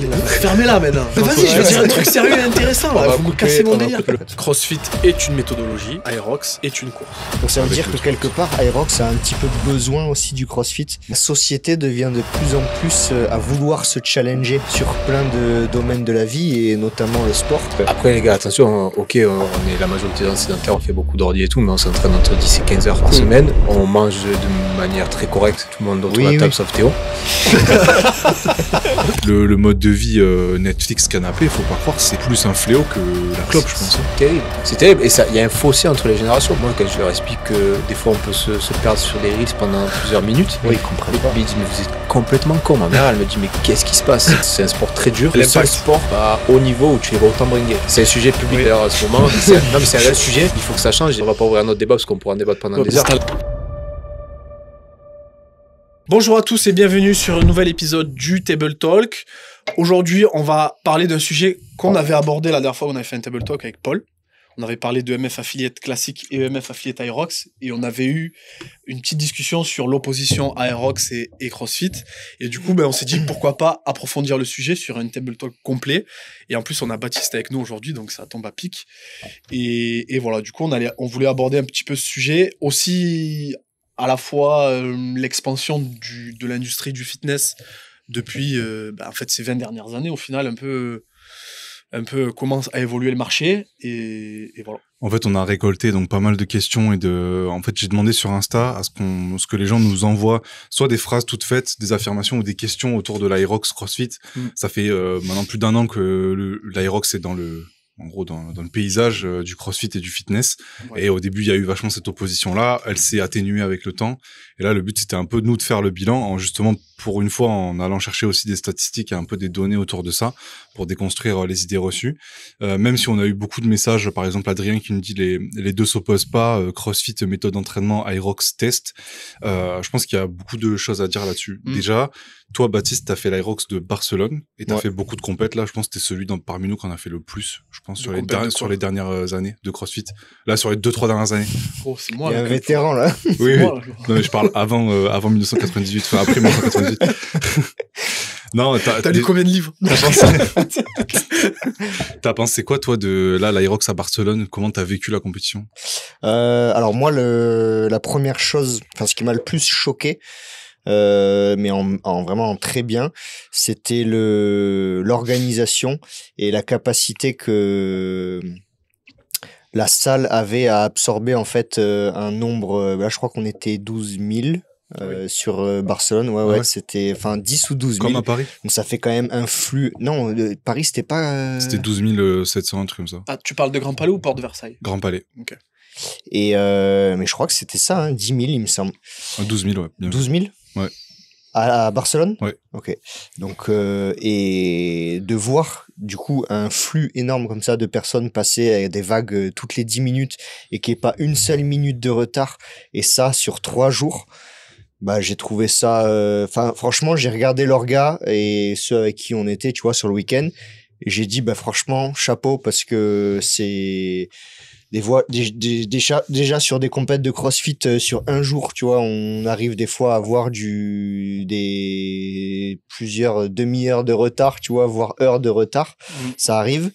là. Fermez-la maintenant. Mais vas-y, je vais dire un truc sérieux et intéressant. Là. Vous me cassez mon délire. CrossFit est une méthodologie, Aerox est une course. Donc ça veut dire que quelque part, Aerox a un petit peu besoin aussi du CrossFit. La société devient de plus en plus à vouloir se challenger sur plein de domaines de la vie et notamment le sport. Après les gars, attention, ok, on est la majorité des sédentaires, on fait beaucoup d'ordi et tout, mais on s'entraîne entre 10 et 15 heures par semaine. On mange de manière très correcte, tout le monde autour de la table sauf Théo. Le mode de vie Netflix canapé, faut pas croire, c'est plus un fléau que la clope, je pense. C'est terrible. Et il y a un fossé entre les générations. Moi, quand je leur explique que des fois on peut se perdre sur des reels pendant plusieurs minutes, ils comprennent pas. Ils disent mais vous êtes complètement con. Ma mère elle me dit mais qu'est-ce qui se passe? C'est un sport très dur. Le seul sport à haut niveau où tu les vois autant bringuer. C'est un sujet public d'ailleurs à ce moment. Non mais c'est un vrai sujet. Il faut que ça change. On va pas ouvrir un autre débat parce qu'on pourra en débattre pendant des heures. Bonjour à tous et bienvenue sur un nouvel épisode du Table Talk. Aujourd'hui, on va parler d'un sujet qu'on avait abordé la dernière fois. On avait fait un Table Talk avec Paul. On avait parlé de EMF Affiliate classique et EMF Affiliate Aerox. Et on avait eu une petite discussion sur l'opposition Aerox et CrossFit. Et du coup, on s'est dit pourquoi pas approfondir le sujet sur un Table Talk complet. Et en plus, on a Baptiste avec nous aujourd'hui, donc ça tombe à pic. Et voilà, du coup, on voulait aborder un petit peu ce sujet. Aussi, à la fois, l'expansion de l'industrie du fitness depuis en fait, ces 20 dernières années, au final, un peu comment a évolué le marché et voilà. En fait, on a récolté donc pas mal de questions en fait, j'ai demandé sur Insta à ce que les gens nous envoient soit des phrases toutes faites, des affirmations ou des questions autour de l'Aerox CrossFit. Ça fait maintenant plus d'un an que l'Aerox est dans le paysage du CrossFit et du fitness. Ouais. Et au début, il y a eu vachement cette opposition-là. Elle s'est atténuée avec le temps. Et là, le but, c'était un peu nous de faire le bilan, justement, pour une fois, en allant chercher aussi des statistiques et un peu des données autour de ça, pour déconstruire les idées reçues. Même si on a eu beaucoup de messages, par exemple, Adrien qui nous dit les deux s'opposent pas, CrossFit, méthode d'entraînement, Aerox, test. Je pense qu'il y a beaucoup de choses à dire là-dessus. Déjà, toi, Baptiste, t'as fait l'Aerox de Barcelone et t'as fait beaucoup de compètes. Là, je pense que t'es celui parmi nous qu'on a fait le plus, je pense, sur les dernières années de CrossFit. Là, sur les 2-3 dernières années. Oh, c'est moi. Il y a un vétéran, là. Oui. Non, mais je parle avant 1998, enfin, après 1998. Non, t'as lu combien de livres? T'as pensé quoi, toi, de l'Aerox à Barcelone? Comment t'as vécu la compétition? Alors moi, la première chose, ce qui m'a le plus choqué, mais vraiment très bien, c'était l'organisation et la capacité que la salle avait à absorber en fait un nombre. Là, je crois qu'on était 12 000. Sur Barcelone, ouais, c'était 10 ou 12 000. Comme à Paris. Donc ça fait quand même un flux. Non, Paris, c'était pas. C'était 12 700, un truc comme ça. Ah, tu parles de Grand Palais ou Porte de Versailles? Grand Palais. Ok. Et mais je crois que c'était ça, 10 000, il me semble. 12 000, ouais. Bien 12 000 Ouais. À Barcelone? Ouais. Ok. Donc, et de voir, du coup, un flux énorme comme ça de personnes passer avec des vagues toutes les 10 minutes et qu'il n'y ait pas une seule minute de retard, et ça sur 3 jours. J'ai trouvé ça, franchement, j'ai regardé l'orga et ceux avec qui on était, tu vois, sur le week-end, et j'ai dit, franchement, chapeau, parce que c'est déjà sur des compètes de CrossFit sur un jour, tu vois, on arrive des fois à avoir plusieurs demi-heures de retard, tu vois, voire heures de retard. Ça arrive.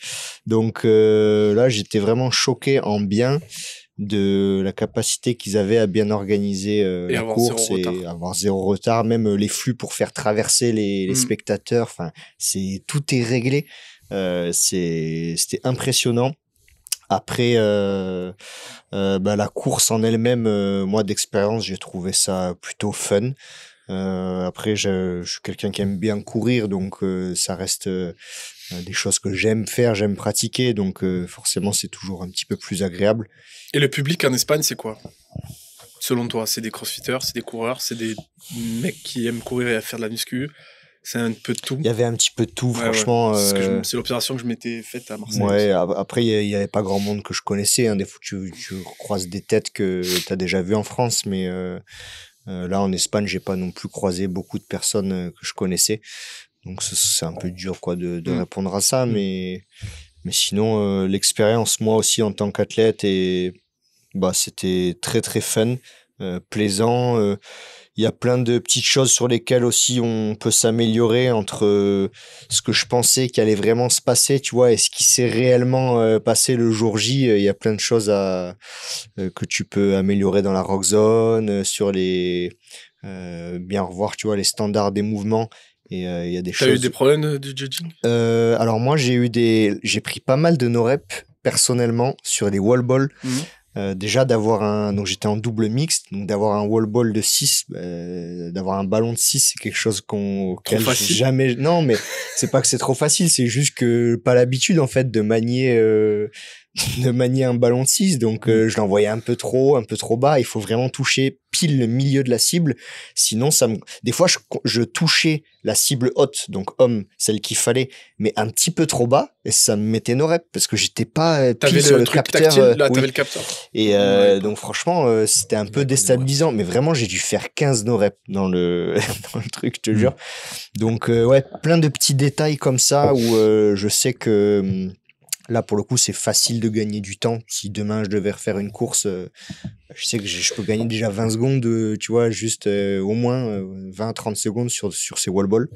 Donc là, j'étais vraiment choqué en bien de la capacité qu'ils avaient à bien organiser la course et avoir zéro retard, même les flux pour faire traverser les spectateurs, tout est réglé. C'était impressionnant. Après la course en elle-même, moi d'expérience, j'ai trouvé ça plutôt fun. Après, je suis quelqu'un qui aime bien courir, donc ça reste des choses que j'aime faire, j'aime pratiquer, donc forcément c'est toujours un petit peu plus agréable. Et le public en Espagne, c'est quoi? Selon toi, c'est des crossfitters, c'est des coureurs, c'est des mecs qui aiment courir et faire de la muscu? C'est un peu de tout. Il y avait un petit peu de tout, franchement. Ouais. C'est l'observation que je m'étais faite à Marseille. Ouais, après, il n'y avait pas grand monde que je connaissais. Des fois, tu croises des têtes que tu as déjà vues en France, mais là, en Espagne, j'ai pas non plus croisé beaucoup de personnes que je connaissais. Donc, c'est un peu dur de répondre à ça. Mais sinon, l'expérience, moi aussi, en tant qu'athlète, c'était très, très fun, plaisant. il y a plein de petites choses sur lesquelles aussi on peut s'améliorer entre ce que je pensais qui allait vraiment se passer, tu vois, et ce qui s'est réellement passé le jour J. Il y a plein de choses que tu peux améliorer dans la rock zone, sur les bien revoir, tu vois, les standards des mouvements. Et il y a des choses. T'as eu des problèmes du judging? Alors moi j'ai pris pas mal de no-reps personnellement sur les wall balls. Déjà donc j'étais en double mixte, donc d'avoir un wall ball de 6, d'avoir un ballon de 6, c'est quelque chose auquel jamais, non, mais c'est pas que c'est trop facile, c'est juste que pas l'habitude, en fait, de manier un ballon de 6, donc je l'envoyais un peu trop bas, il faut vraiment toucher pile le milieu de la cible, sinon des fois je touchais la cible haute, donc homme, celle qu'il fallait, mais un petit peu trop bas, et ça me mettait no rep, parce que j'étais pas pile sur le capteur. Tactile, là, t'avais le capteur. Et donc franchement, c'était un peu déstabilisant, mais vraiment j'ai dû faire 15 no rep dans le truc, je te jure. Donc ouais, plein de petits détails comme ça où je sais que là, pour le coup, c'est facile de gagner du temps. Si demain, je devais refaire une course, je sais que je peux gagner déjà 20 secondes, tu vois, juste au moins 20-30 secondes sur ces wall balls.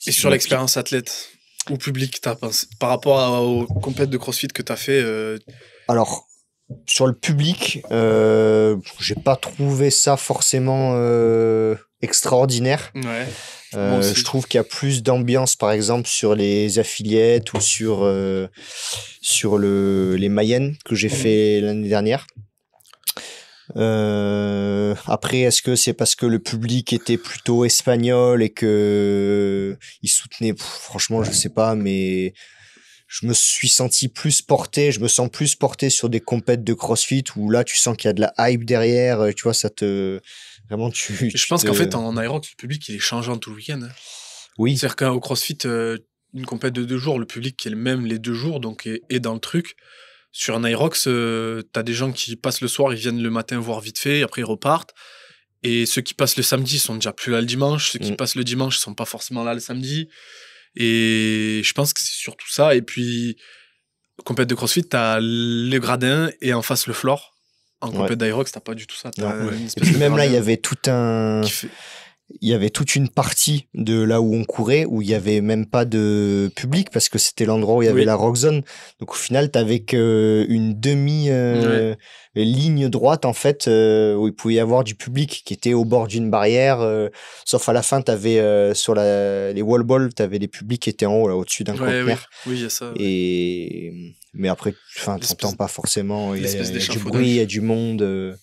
Et sur l'expérience athlète ou public, t'as pensé, par rapport aux compètes de CrossFit que t'as fait Alors, sur le public, j'ai pas trouvé ça forcément extraordinaire. Ouais. Je trouve qu'il y a plus d'ambiance, par exemple, sur les affiliates ou sur les Mayennes que j'ai fait l'année dernière. Après, est-ce que c'est parce que le public était plutôt espagnol et que il soutenait, franchement, je sais pas, mais je me sens plus porté sur des compètes de CrossFit où là, tu sens qu'il y a de la hype derrière, tu vois, vraiment, je pense qu'en fait, en Aerox, le public, il est changeant tout le week-end. Hein. Oui. C'est-à-dire qu'au CrossFit, une compète de 2 jours, le public est le même les 2 jours, donc est dans le truc. Sur un Aerox, t'as des gens qui passent le soir, ils viennent le matin voir vite fait, après ils repartent. Et ceux qui passent le samedi sont déjà plus là le dimanche. Ceux qui passent le dimanche sont pas forcément là le samedi. Et je pense que c'est surtout ça. Et puis, compète de CrossFit, t'as le gradin et en face le floor. En compète d'Aerox, t'as pas du tout ça. Et puis même là, il y avait il y avait toute une partie de là où on courait où il y avait même pas de public parce que c'était l'endroit où il y avait la rock zone. Donc au final, t'avais qu'une ligne droite en fait où il pouvait y avoir du public qui était au bord d'une barrière. Sauf à la fin, t'avais sur les wall balls, t'avais les publics qui étaient en haut là au-dessus d'un conteneur. Oui, il y a ça. Mais après, enfin, t'entends pas forcément. Il y a du bruit, il y a du monde.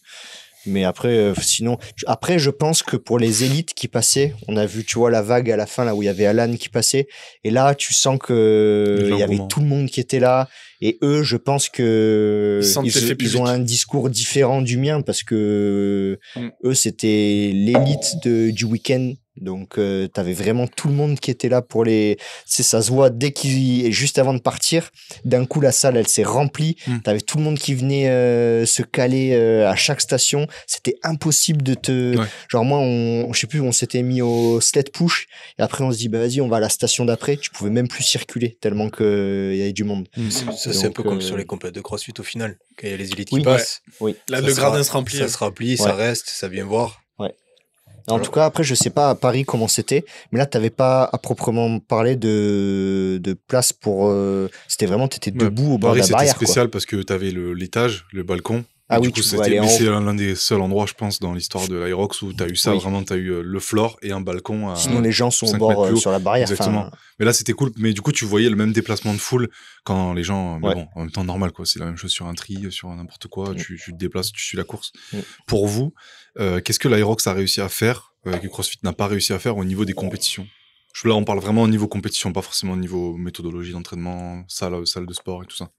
Mais après, sinon, je pense que pour les élites qui passaient, on a vu, tu vois, la vague à la fin, là où il y avait Alan qui passait. Et là, tu sens que il y avait tout le monde qui était là. Et eux, je pense que ils ont un discours différent du mien parce que eux, c'était l'élite du week-end. Donc, t'avais vraiment tout le monde qui était là pour ça se voit juste avant de partir. D'un coup, la salle, elle s'est remplie. T'avais tout le monde qui venait se caler à chaque station. C'était impossible genre moi, je sais plus, on s'était mis au sled push et après on se dit, bah vas-y, on va à la station d'après. Tu pouvais même plus circuler tellement il y avait du monde. Ça, c'est un peu comme sur les compètes de CrossFit au final. Quand il y a les élites qui passent. Oui. Là, le gradin se remplit. Ça se remplit, ça reste, ça vient voir. En tout cas, après, je sais pas à Paris comment c'était, mais là, t'avais pas à proprement parler de place pour. C'était vraiment, t'étais debout au bord de la barrière. C'était spécial parce que t'avais l'étage, le balcon. Ah oui, du coup, c'est l'un des seuls endroits, je pense, dans l'histoire de l'Aerox où t'as eu ça. Vraiment, t'as eu le floor et un balcon. Sinon, les gens sont au bord sur la barrière. Exactement. Mais là, c'était cool. Mais du coup, tu voyais le même déplacement de foule quand les gens. Mais bon, en même temps, normal, quoi. C'est la même chose sur un tri, sur n'importe quoi. Tu te déplaces, tu suis la course. Pour vous, qu'est-ce que l'Aerox a réussi à faire que CrossFit n'a pas réussi à faire au niveau des compétitions? Là, on parle vraiment au niveau compétition, pas forcément au niveau méthodologie d'entraînement, salle de sport et tout ça.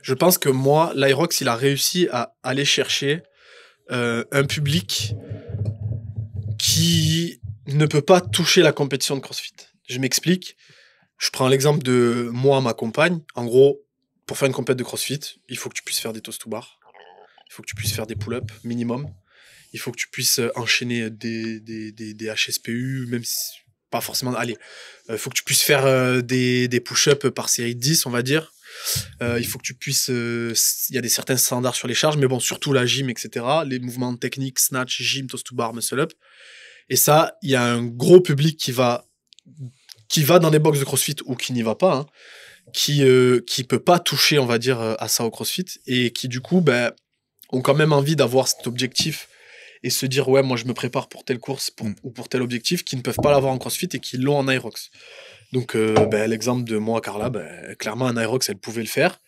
Je pense que moi, l'Aerox, il a réussi à aller chercher un public qui ne peut pas toucher la compétition de CrossFit. Je m'explique. Je prends l'exemple de moi, ma compagne. En gros, pour faire une compète de CrossFit, il faut que tu puisses faire des toast to bar. Il faut que tu puisses faire des pull-ups minimum. Il faut que tu puisses enchaîner des HSPU, même si pas forcément. Allez, il faut que tu puisses faire des push-ups par série de 10, on va dire. Il faut que tu puisses... Il y a certains standards sur les charges, mais bon, surtout la gym, etc. Les mouvements techniques, snatch, gym, toast to bar, muscle up. Et ça, il y a un gros public qui va dans les box de CrossFit ou qui n'y va pas, hein, qui peut pas toucher, on va dire, à ça au CrossFit, et qui, du coup, ont quand même envie d'avoir cet objectif et se dire, ouais, moi, je me prépare pour telle course ou pour tel objectif, qui ne peuvent pas l'avoir en CrossFit et qui l'ont en Aerox. Donc, l'exemple de moi, Carla, clairement, en Aerox, elle pouvait le faire.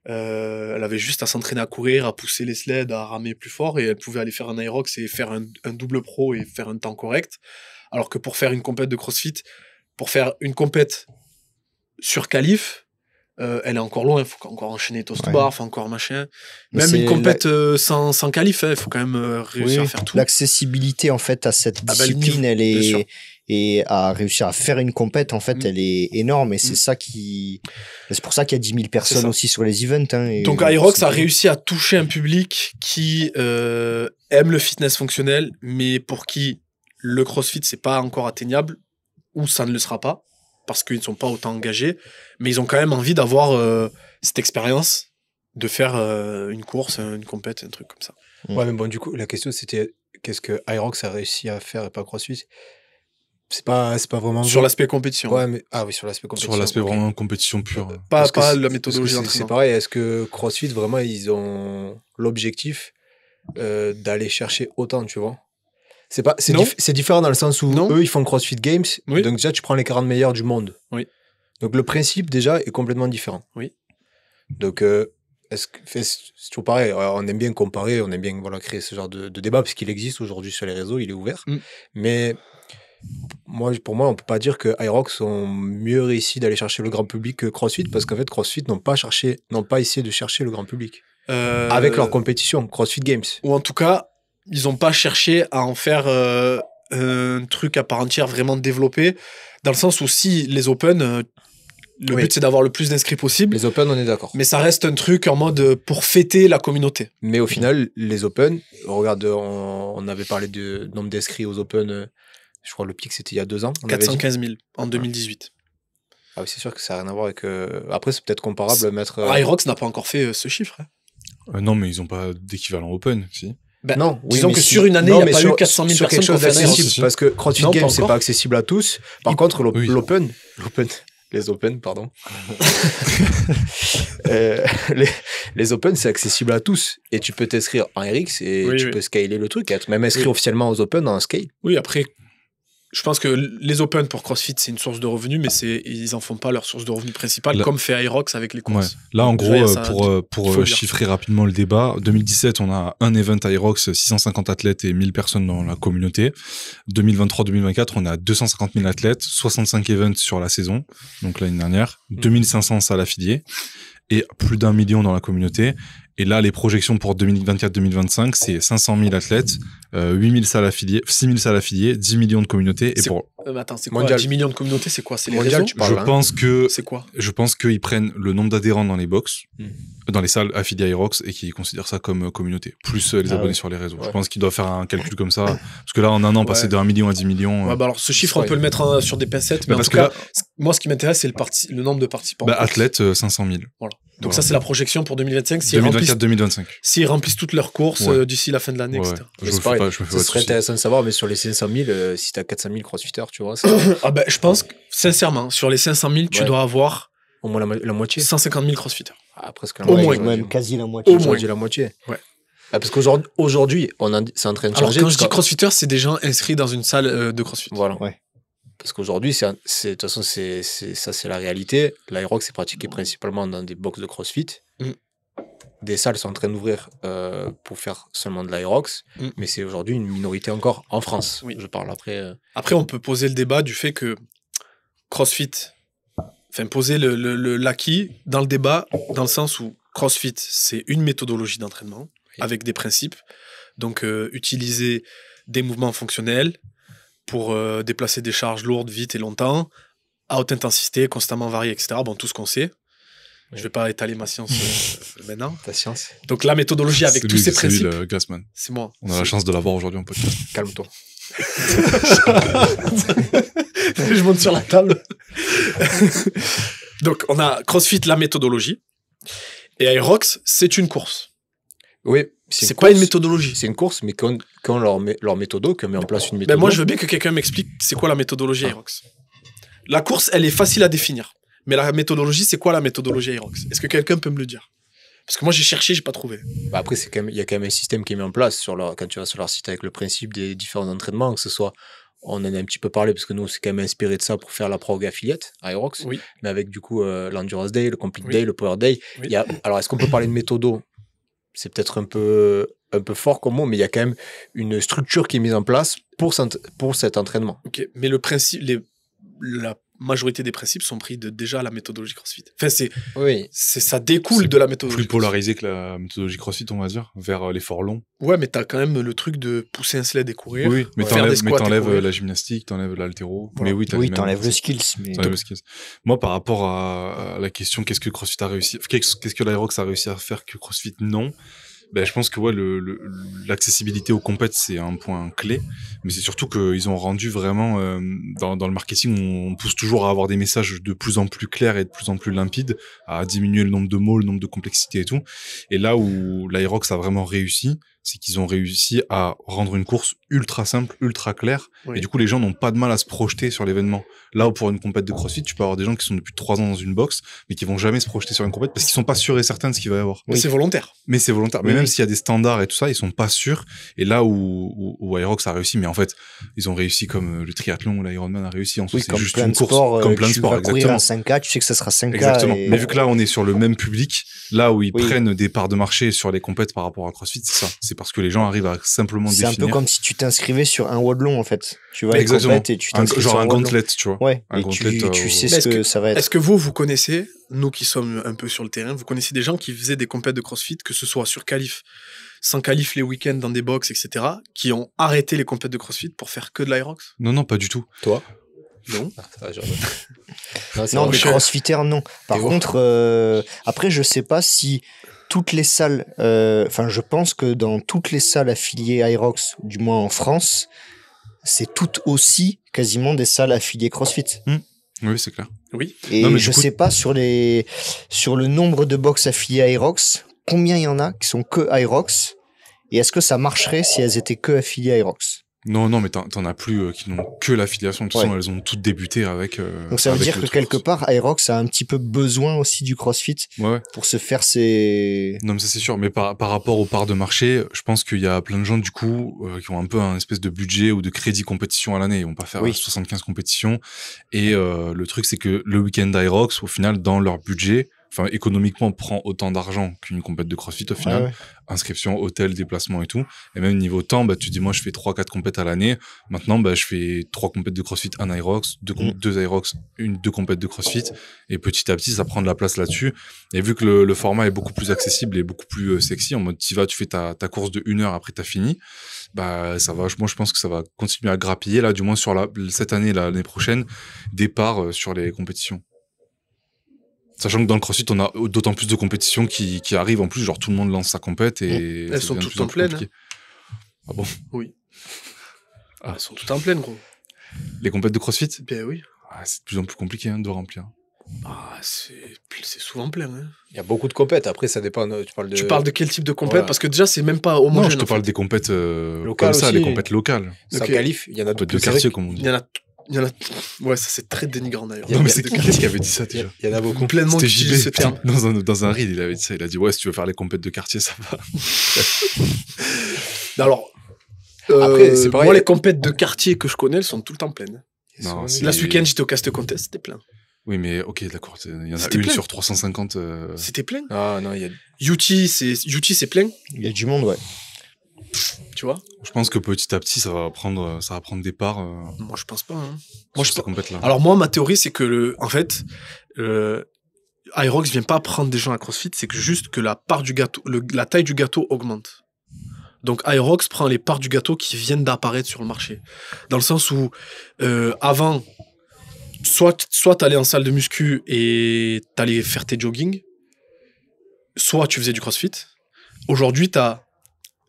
Elle avait juste à s'entraîner à courir, à pousser les sleds, à ramer plus fort, et elle pouvait aller faire un Aerox et faire un double pro et faire un temps correct. Alors que pour faire une compète de CrossFit, pour faire une compète sur qualif, elle est encore loin, il faut encore enchaîner toast to bar, il faut encore machin. Même une compète sans qualif, il faut quand même réussir à faire tout. L'accessibilité, en fait, à cette discipline, elle est... Et à réussir à faire une compète, en fait, elle est énorme. Et c'est ça qui... C'est pour ça qu'il y a 10 000 personnes aussi sur les events. Hein, donc, Aerox a réussi à toucher un public qui aime le fitness fonctionnel, mais pour qui le CrossFit, c'est pas encore atteignable, ou ça ne le sera pas, parce qu'ils ne sont pas autant engagés, mais ils ont quand même envie d'avoir cette expérience, de faire une course, une compète, un truc comme ça. Ouais, mais bon, du coup, la question, c'était qu'est-ce que Aerox a réussi à faire et pas CrossFit? C'est pas vraiment... Sur l'aspect compétition. Ouais, mais... Ah oui, sur l'aspect compétition. Sur l'aspect vraiment compétition pure. Pas la méthodologie d'entraînement. C'est pareil, est-ce que CrossFit, vraiment, ils ont l'objectif d'aller chercher autant, tu vois? C'est différent dans le sens où eux, ils font CrossFit Games, donc déjà, tu prends les 40 meilleurs du monde. Oui. Donc le principe, déjà, est complètement différent. Oui. Donc, c'est toujours pareil, on aime bien comparer, on aime bien créer ce genre de débat, parce qu'il existe aujourd'hui sur les réseaux, il est ouvert. Mais... Pour moi, on peut pas dire que Aerox ont mieux réussi d'aller chercher le grand public que CrossFit, parce qu'en fait, CrossFit n'ont pas essayé de chercher le grand public avec leur compétition, CrossFit Games. Ou en tout cas, ils n'ont pas cherché à en faire un truc à part entière vraiment développé, dans le sens où si les Open, le but c'est d'avoir le plus d'inscrits possible. Les Open, on est d'accord. Mais ça reste un truc en mode pour fêter la communauté. Mais au final, les Open, regarde, on avait parlé du nombre d'inscrits aux Open. Je crois que le pic, c'était il y a 2 ans. 415 000 en 2018. Ah oui, c'est sûr que ça n'a rien à voir avec... Après, c'est peut-être comparable à mettre... Aerox n'a pas encore fait ce chiffre. Non, mais ils n'ont pas d'équivalent Open, si. Non, disons que sur une année, il n'y a pas eu 400 000 personnes qui ont fait accessible. Parce que CrossFit Games, c'est pas accessible à tous. Par contre, les Open, pardon. les Open, c'est accessible à tous. Et tu peux t'inscrire en RX et tu peux scaler le truc. Être même inscrit officiellement aux Open en scale. Oui, après... Je pense que les Open pour CrossFit, c'est une source de revenus, mais ils en font pas leur source de revenus principale, comme fait Aerox avec les courses. Ouais. Là, en gros, pour chiffrer rapidement le débat, 2017, on a un event Aerox, 650 athlètes et 1000 personnes dans la communauté. 2023-2024, on a 250 000 athlètes, 65 events sur la saison, donc l'année dernière, 2500 salles affiliées et plus d'1 million dans la communauté. Et là, les projections pour 2024-2025, c'est 500 000 athlètes, 8 000 salles affiliées, 6 000 salles affiliées, 10 millions de communautés. Et pour... Attends, c'est quoi 10 millions de communautés, c'est quoi? C'est les mondial, réseaux? je pense que... C'est quoi? Je pense qu'ils prennent le nombre d'adhérents dans les box, dans les salles affiliées à Aerox, et qu'ils considèrent ça comme communauté, plus les abonnés sur les réseaux. Ouais. Je pense qu'ils doivent faire un calcul comme ça. Parce que là, en un an, passer de 1 million à 10 millions... Ouais, alors ce chiffre, on peut le mettre sur des pincettes, mais en tout cas, moi, ce qui m'intéresse, c'est le nombre de participants. Athlètes, 500 000. Voilà. Donc ça, c'est la projection pour 2025. 2024-2025. S'ils remplissent toutes leurs courses d'ici la fin de l'année, etc. Ce serait intéressant de savoir, mais sur les 500 000, si t'as 400 000 crossfitters, tu vois. Je pense que, sincèrement, sur les 500 000, tu dois avoir... Au moins la moitié. 150 000 crossfitters. Presque la moitié. Au moins, même quasi la moitié. Au moins la moitié. Ouais. Parce qu'aujourd'hui, c'est en train de changer. Alors, quand je dis crossfitters, c'est des gens inscrits dans une salle de crossfit. Voilà. Ouais. Parce qu'aujourd'hui, de toute façon, c'est la réalité. L'Aerox, c'est pratiqué principalement dans des box de CrossFit. Des salles sont en train d'ouvrir pour faire seulement de l'Aerox, mais c'est aujourd'hui une minorité encore en France. Oui. Je parle après. Après, on peut poser le débat du fait que CrossFit, poser l'acquis dans le débat, dans le sens où CrossFit, c'est une méthodologie d'entraînement avec des principes. Donc, utiliser des mouvements fonctionnels pour déplacer des charges lourdes vite et longtemps, à haute intensité, constamment variée, etc. Bon, tout ce qu'on sait. Je ne vais pas étaler ma science maintenant. Ta science. Donc la méthodologie avec tous ces principes. C'est Glassman. C'est moi. On a la chance de l'avoir aujourd'hui en podcast. Calme-toi. Je monte sur la table. Donc on a CrossFit, la méthodologie. Et Aerox, c'est une course. Oui. C'est pas une méthodologie. C'est une course, mais quand leur méthode, qu'on met en place une méthode. Ben moi, je veux bien que quelqu'un m'explique c'est quoi la méthodologie Aerox. La course, elle est facile à définir. Mais la méthodologie, c'est quoi la méthodologie Aerox? Est-ce que quelqu'un peut me le dire? Parce que moi, j'ai cherché, j'ai pas trouvé. Bah après, il y a quand même un système qui est mis en place quand tu vas sur leur site avec le principe des différents entraînements, que ce soit, on en a un petit peu parlé, parce que nous, c'est quand même inspiré de ça pour faire la prog affiliate, Aerox, Oui. mais avec du coup l'Endurance Day, le Complete Oui. Day, le Power Day. Oui. Alors, est-ce qu'on peut parler de méthodo? C'est peut-être un peu fort comme mot, mais il y a quand même une structure qui est mise en place pour cet entraînement. Ok, mais le principe, la majorité des principes sont pris de déjà la méthodologie CrossFit. Enfin, ça découle de la méthodologie. Plus polarisé que la méthodologie CrossFit, on va dire, vers l'effort long. Ouais, mais t'as quand même le truc de pousser un sled et courir. Oui, mais faire des squats et t'enlèves courir. la gymnastique, t'enlèves l'haltéro. Voilà. Mais oui, t'enlèves le skills. Mais... T'enlèves le skills. Moi, par rapport à la question, qu'est-ce que CrossFit a réussi, qu'est-ce que l'Aerox a réussi à faire que CrossFit non? Ben, je pense que ouais, l'accessibilité aux compètes, c'est un point clé, mais c'est surtout qu'ils ont rendu vraiment dans le marketing, on pousse toujours à avoir des messages de plus en plus clairs et de plus en plus limpides, à diminuer le nombre de mots, le nombre de complexités et tout. Et là où l'Aerox a vraiment réussi, c'est qu'ils ont réussi à rendre une course ultra simple, ultra claire, Oui. et du coup les gens n'ont pas de mal à se projeter sur l'événement. Là où pour une compète de CrossFit, tu peux avoir des gens qui sont depuis 3 ans dans une box, mais qui vont jamais se projeter sur une compète parce qu'ils sont pas sûrs et certains de ce qu'il va y avoir. Mais c'est volontaire. Mais c'est volontaire. Oui, Mais même oui. s'il y a des standards et tout ça, ils sont pas sûrs. Et là où Aerox a réussi, mais en fait, ils ont réussi comme le triathlon ou l'Ironman a réussi. En soi, Oui, c'est comme juste plein une de course, sports, comme plein de tu sports, vas courir exactement. un 5K, tu sais que ça sera 5K. Exactement. Et... Mais vu que là, on est sur le même public, là où ils Oui. prennent des parts de marché sur les compètes par rapport à CrossFit, c'est ça. C'est parce que les gens arrivent à simplement C'est un définir. peu comme si tu t'inscrivais sur un WOD en fait. Tu vas à une Exactement. compète et tu t'inscris Genre sur un WOD long. gauntlet, tu vois. Ouais, Un et gauntlet, tu sais Mais ce que ça va être. Est-ce que vous connaissez, nous qui sommes un peu sur le terrain, vous connaissez des gens qui faisaient des compètes de CrossFit, que ce soit sur qualif, sans qualif les week-ends dans des box, etc., qui ont arrêté les compètes de CrossFit pour faire que de l'Aerox? Non, pas du tout. Toi? Non. Non, des je- crossfitters, non. Par Et contre, après, je sais pas si toutes les salles, enfin, je pense que dans toutes les salles affiliées Aerox, du moins en France, c'est toutes aussi quasiment des salles affiliées CrossFit. Oui, c'est clair. Oui. Et Non, mais je du coup- sais pas sur le nombre de box affiliées Aerox, combien il y en a qui sont que Aerox, et est-ce que ça marcherait si elles étaient que affiliées Aerox? Non, mais t'en as plus qui n'ont que l'affiliation. De toute façon, elles ont toutes débuté avec. Donc ça veut avec dire le que truc quelque CrossFit. part, Aerox a un petit peu besoin aussi du CrossFit Ouais. pour se faire ses... Non, mais ça c'est sûr. Mais par rapport aux parts de marché, je pense qu'il y a plein de gens du coup qui ont un peu un espèce de budget ou de crédit compétition à l'année. Ils vont pas faire Oui. 75 compétitions. Et le truc c'est que le week-end d'Aerox, au final, dans leur budget, enfin économiquement, prend autant d'argent qu'une compète de CrossFit au final. Ouais, ouais. Inscription, hôtel, déplacement et tout. Et même niveau temps, bah tu dis moi je fais 3-4 compètes à l'année. Maintenant bah je fais 3 compètes de CrossFit, un Aerox, 2 Aerox, 2 compètes de CrossFit. Et petit à petit ça prend de la place là-dessus. Et vu que le format est beaucoup plus accessible et beaucoup plus sexy, en mode tu vas, tu fais ta course de 1 heure, après t'as fini, bah ça va. Moi je pense que ça va continuer à grappiller là, du moins sur cette année, l'année prochaine, des parts sur les compétitions. Sachant que dans le CrossFit, on a d'autant plus de compétitions qui arrivent. En plus, genre tout le monde lance sa compète et Elles ça sont devient de toutes plus en en plus pleine, compliqué. Ah bon? Oui. Ah. Elles sont toutes en pleine, gros. Les compètes de CrossFit? Ben oui. Ah, c'est de plus en plus compliqué de remplir. Ah, c'est souvent plein. Hein. Il y a beaucoup de compètes. Après, ça dépend. Tu parles de quel type de compète? Voilà. Parce que déjà, c'est même pas Non, homogène. je te en parle fait. des compètes Locales comme ça, aussi. les compètes locales. Sans Ok. qualif, il y en a Compètes de c'est vrai quartier, que comme on dit. Il y en a... Ouais, ça c'est très dénigrant d'ailleurs. Il y a Non, mais des c'est compètes de qui qui avait dit ça déjà? Il y en a beaucoup. Pleinement C'était utilisé JB. ce terme. Dans un reel, il avait dit ça. Il a dit ouais, si tu veux faire les compètes de quartier, ça va. Alors, Après, c'est pareil. moi, les compètes de quartier que je connais, elles sont tout le temps pleines. Non, c'est- Là, ce week-end, j'étais au Cast Contest, c'était plein. Oui, mais ok, d'accord. Il y en a C'était une plein. sur 350. C'était plein. Ah non, il y a. UT, c'est plein, Il y a du monde, ouais. tu vois. Je pense que petit à petit, ça va prendre des parts. Moi, je pense pas. Hein. Moi, je ces compètes-là. Alors, moi, ma théorie, c'est que en fait, Aerox vient pas prendre des gens à CrossFit, c'est que juste que la part du gâteau, la taille du gâteau augmente. Donc Aerox prend les parts du gâteau qui viennent d'apparaître sur le marché. Dans le sens où, avant, soit t'allais en salle de muscu et t'allais faire tes jogging, soit tu faisais du CrossFit. Aujourd'hui, t'as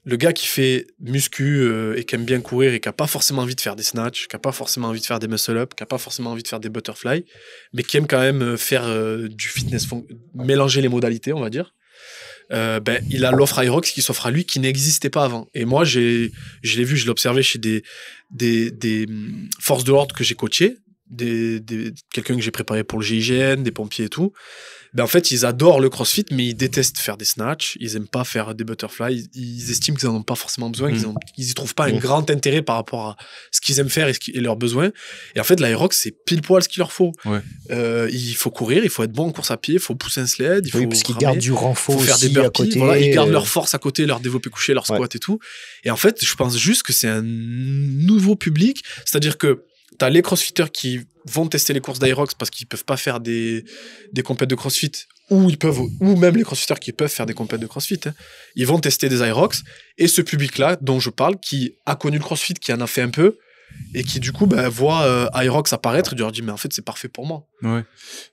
Le gars qui fait muscu et qui aime bien courir et qui n'a pas forcément envie de faire des snatchs, qui n'a pas forcément envie de faire des muscle-up, qui n'a pas forcément envie de faire des butterfly, mais qui aime quand même faire du fitness, mélanger les modalités, on va dire, il a l'offre Hyrox qui s'offre à lui qui n'existait pas avant. Et moi, je l'ai vu, je l'ai observé chez des forces de l'ordre que j'ai coachées, quelqu'un que j'ai préparé pour le GIGN, des pompiers et tout. En fait, ils adorent le CrossFit, mais ils détestent faire des snatchs, ils aiment pas faire des butterflies, ils estiment qu'ils en ont pas forcément besoin, qu'ils y trouvent pas un grand intérêt par rapport à ce qu'ils aiment faire et leurs besoins. Et en fait, l'Aerox, c'est pile poil ce qu'il leur faut. Ouais. Il faut courir, il faut être bon en course à pied, il faut pousser un sled, il faut parce qu'ils gardent du renfort faire des aussi burpees, à côté. voilà, ils gardent leur force à côté, leur développé couché, leur squat et tout. Et en fait, je pense juste que c'est un nouveau public, c'est-à-dire que t'as les crossfitters qui vont tester les courses d'Aerox parce qu'ils peuvent pas faire des compètes de crossfit, ou même les crossfitters qui peuvent faire des compètes de crossfit, hein. Ils vont tester des Aerox, et ce public-là dont je parle, qui a connu le crossfit, qui en a fait un peu, et qui du coup voit Aerox apparaître, et leur dit mais en fait c'est parfait pour moi. Ouais.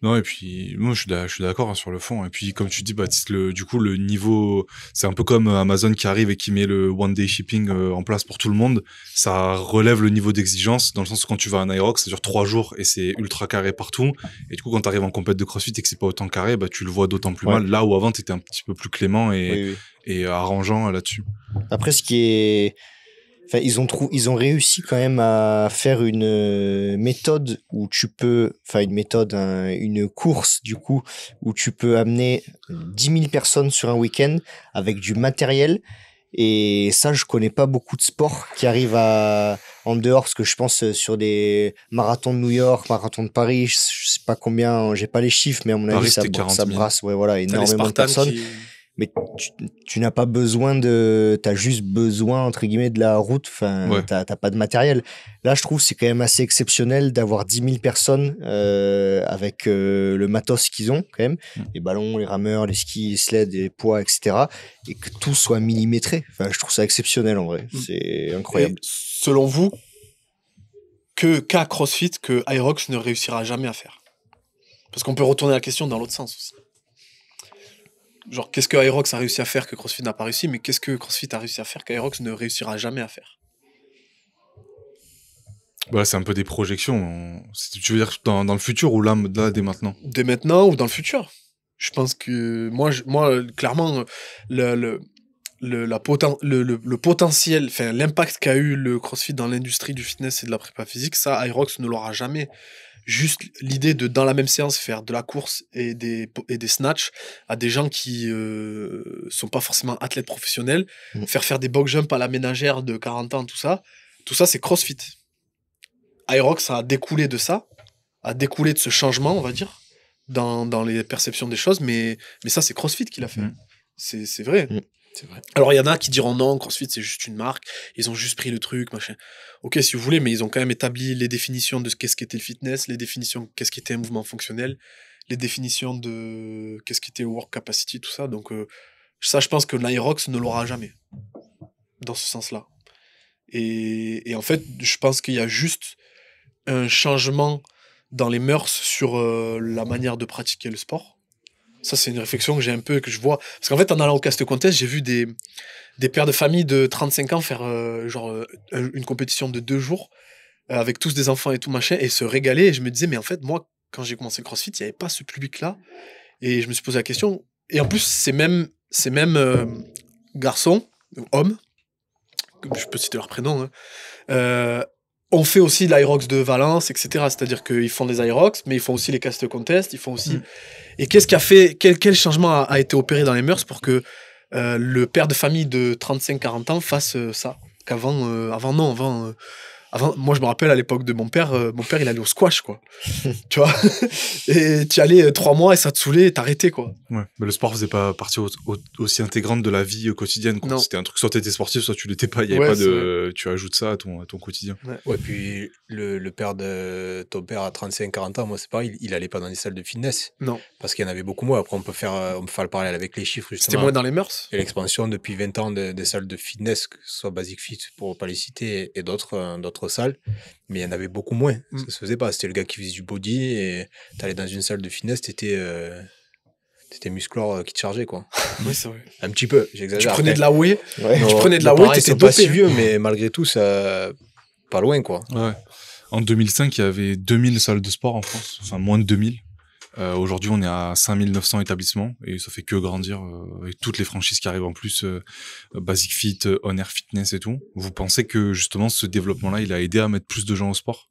Non, et puis moi je suis d'accord, hein, sur le fond. Et puis comme tu dis, Baptiste, du coup le niveau, c'est un peu comme Amazon qui arrive et qui met le one day shipping en place pour tout le monde. Ça relève le niveau d'exigence, dans le sens où quand tu vas à un Aerox, ça dure 3 jours et c'est ultra carré partout. Et du coup quand t'arrives en compète de CrossFit et que c'est pas autant carré, tu le vois d'autant plus mal. Là où avant t'étais un petit peu plus clément et arrangeant là-dessus. Après, ce qui est... Enfin, ils ont réussi quand même à faire une méthode où tu peux, enfin une course du coup, où tu peux amener 10 000 personnes sur un week-end avec du matériel. Et ça, je connais pas beaucoup de sports qui arrivent en dehors, parce que je pense sur des marathons de New York, marathons de Paris, je sais pas combien, j'ai pas les chiffres, mais à mon avis, ça brasse, énormément de personnes. Mais tu n'as pas besoin t'as juste besoin, entre guillemets, de la route. Enfin, t'as pas de matériel. Là, je trouve, c'est quand même assez exceptionnel d'avoir 10 000 personnes, avec, le matos qu'ils ont, quand même. Les ballons, les rameurs, les skis, les sleds, les poids, etc. Et que tout soit millimétré. Enfin, je trouve ça exceptionnel, en vrai. C'est incroyable. Et selon vous, qu'à CrossFit, que Aerox ne réussira jamais à faire? Parce qu'on peut retourner la question dans l'autre sens aussi. Genre, qu'est-ce que Aerox a réussi à faire que CrossFit n'a pas réussi, mais qu'est-ce que CrossFit a réussi à faire qu'Aerox ne réussira jamais à faire? C'est un peu des projections. Tu veux dire dans le futur ou là, dès maintenant? Dès maintenant ou dans le futur. Je pense que moi clairement, le potentiel, enfin l'impact qu'a eu le CrossFit dans l'industrie du fitness et de la prépa physique, ça, Aerox ne l'aura jamais. Juste l'idée de, dans la même séance, faire de la course et des snatchs à des gens qui sont pas forcément athlètes professionnels, faire des box jumps à la ménagère de 40 ans, tout ça, c'est CrossFit. Aerox a découlé de ça, a découlé de ce changement, on va dire, dans les perceptions des choses, mais ça, c'est CrossFit qui l'a fait. C'est vrai. C'est vrai. Alors, il y en a qui diront non, CrossFit, c'est juste une marque, ils ont juste pris le truc, machin. Ok, si vous voulez, mais ils ont quand même établi les définitions de qu'est-ce qu'était le fitness, les définitions de qu'est-ce qu'était un mouvement fonctionnel, les définitions de qu'est-ce qu'était work capacity, tout ça. Donc, ça, je pense que l'Aerox ne l'aura jamais, dans ce sens-là. Et en fait, je pense qu'il y a juste un changement dans les mœurs sur la manière de pratiquer le sport. Ça, c'est une réflexion que j'ai un peu, que je vois. Parce qu'en fait, en allant au Cast Contest, j'ai vu des pères de famille de 35 ans faire une compétition de 2 jours avec tous des enfants et tout machin et se régaler. Et je me disais, mais en fait, moi, quand j'ai commencé le CrossFit, il n'y avait pas ce public-là. Et je me suis posé la question. Et en plus, ces mêmes garçons, hommes, je peux citer leur prénom, on fait aussi l'Aerox de Valence, etc. C'est-à-dire qu'ils font des Aerox, mais ils font aussi les Cast Contest, ils font aussi... Et qu'est-ce qui a fait... Quel changement a été opéré dans les mœurs pour que le père de famille de 35-40 ans fasse ça? Qu'avant... moi, je me rappelle, à l'époque de mon père, il allait au squash, quoi. Tu vois. Et tu y allais 3 mois et ça te saoulait et t'arrêtais, quoi. Ouais, mais le sport faisait pas partie aussi intégrante de la vie quotidienne, quoi. C'était un truc, soit t'étais sportif, soit tu l'étais pas. Il y avait pas de... Tu ajoutes ça à ton quotidien. Ouais, puis le père de ton père à 35-40 ans, moi, c'est pareil, il allait pas dans des salles de fitness. Non. Parce qu'il y en avait beaucoup moins. Après, on peut faire le parallèle avec les chiffres, justement. C'était moins dans les mœurs. Et l'expansion depuis 20 ans des salles de fitness, que ce soit Basic Fit, pour pas les citer, et d'autres salles, mais il y en avait beaucoup moins. Ça se faisait pas. C'était le gars qui faisait du body et t'allais dans une salle de fitness, C'était musclore qui te chargeait, quoi. Oui, c'est vrai. Un petit peu, j'exagère. Tu prenais de la whey. Ouais. Tu prenais de la whey, t'étais pas si dopé. vieux, mais malgré tout, ça... pas loin, quoi. Ouais. En 2005, il y avait 2000 salles de sport en France, enfin moins de 2000. Aujourd'hui, on est à 5900 établissements et ça fait que grandir avec toutes les franchises qui arrivent en plus, Basic Fit, On Air Fitness et tout. Vous pensez que justement ce développement-là, il a aidé à mettre plus de gens au sport?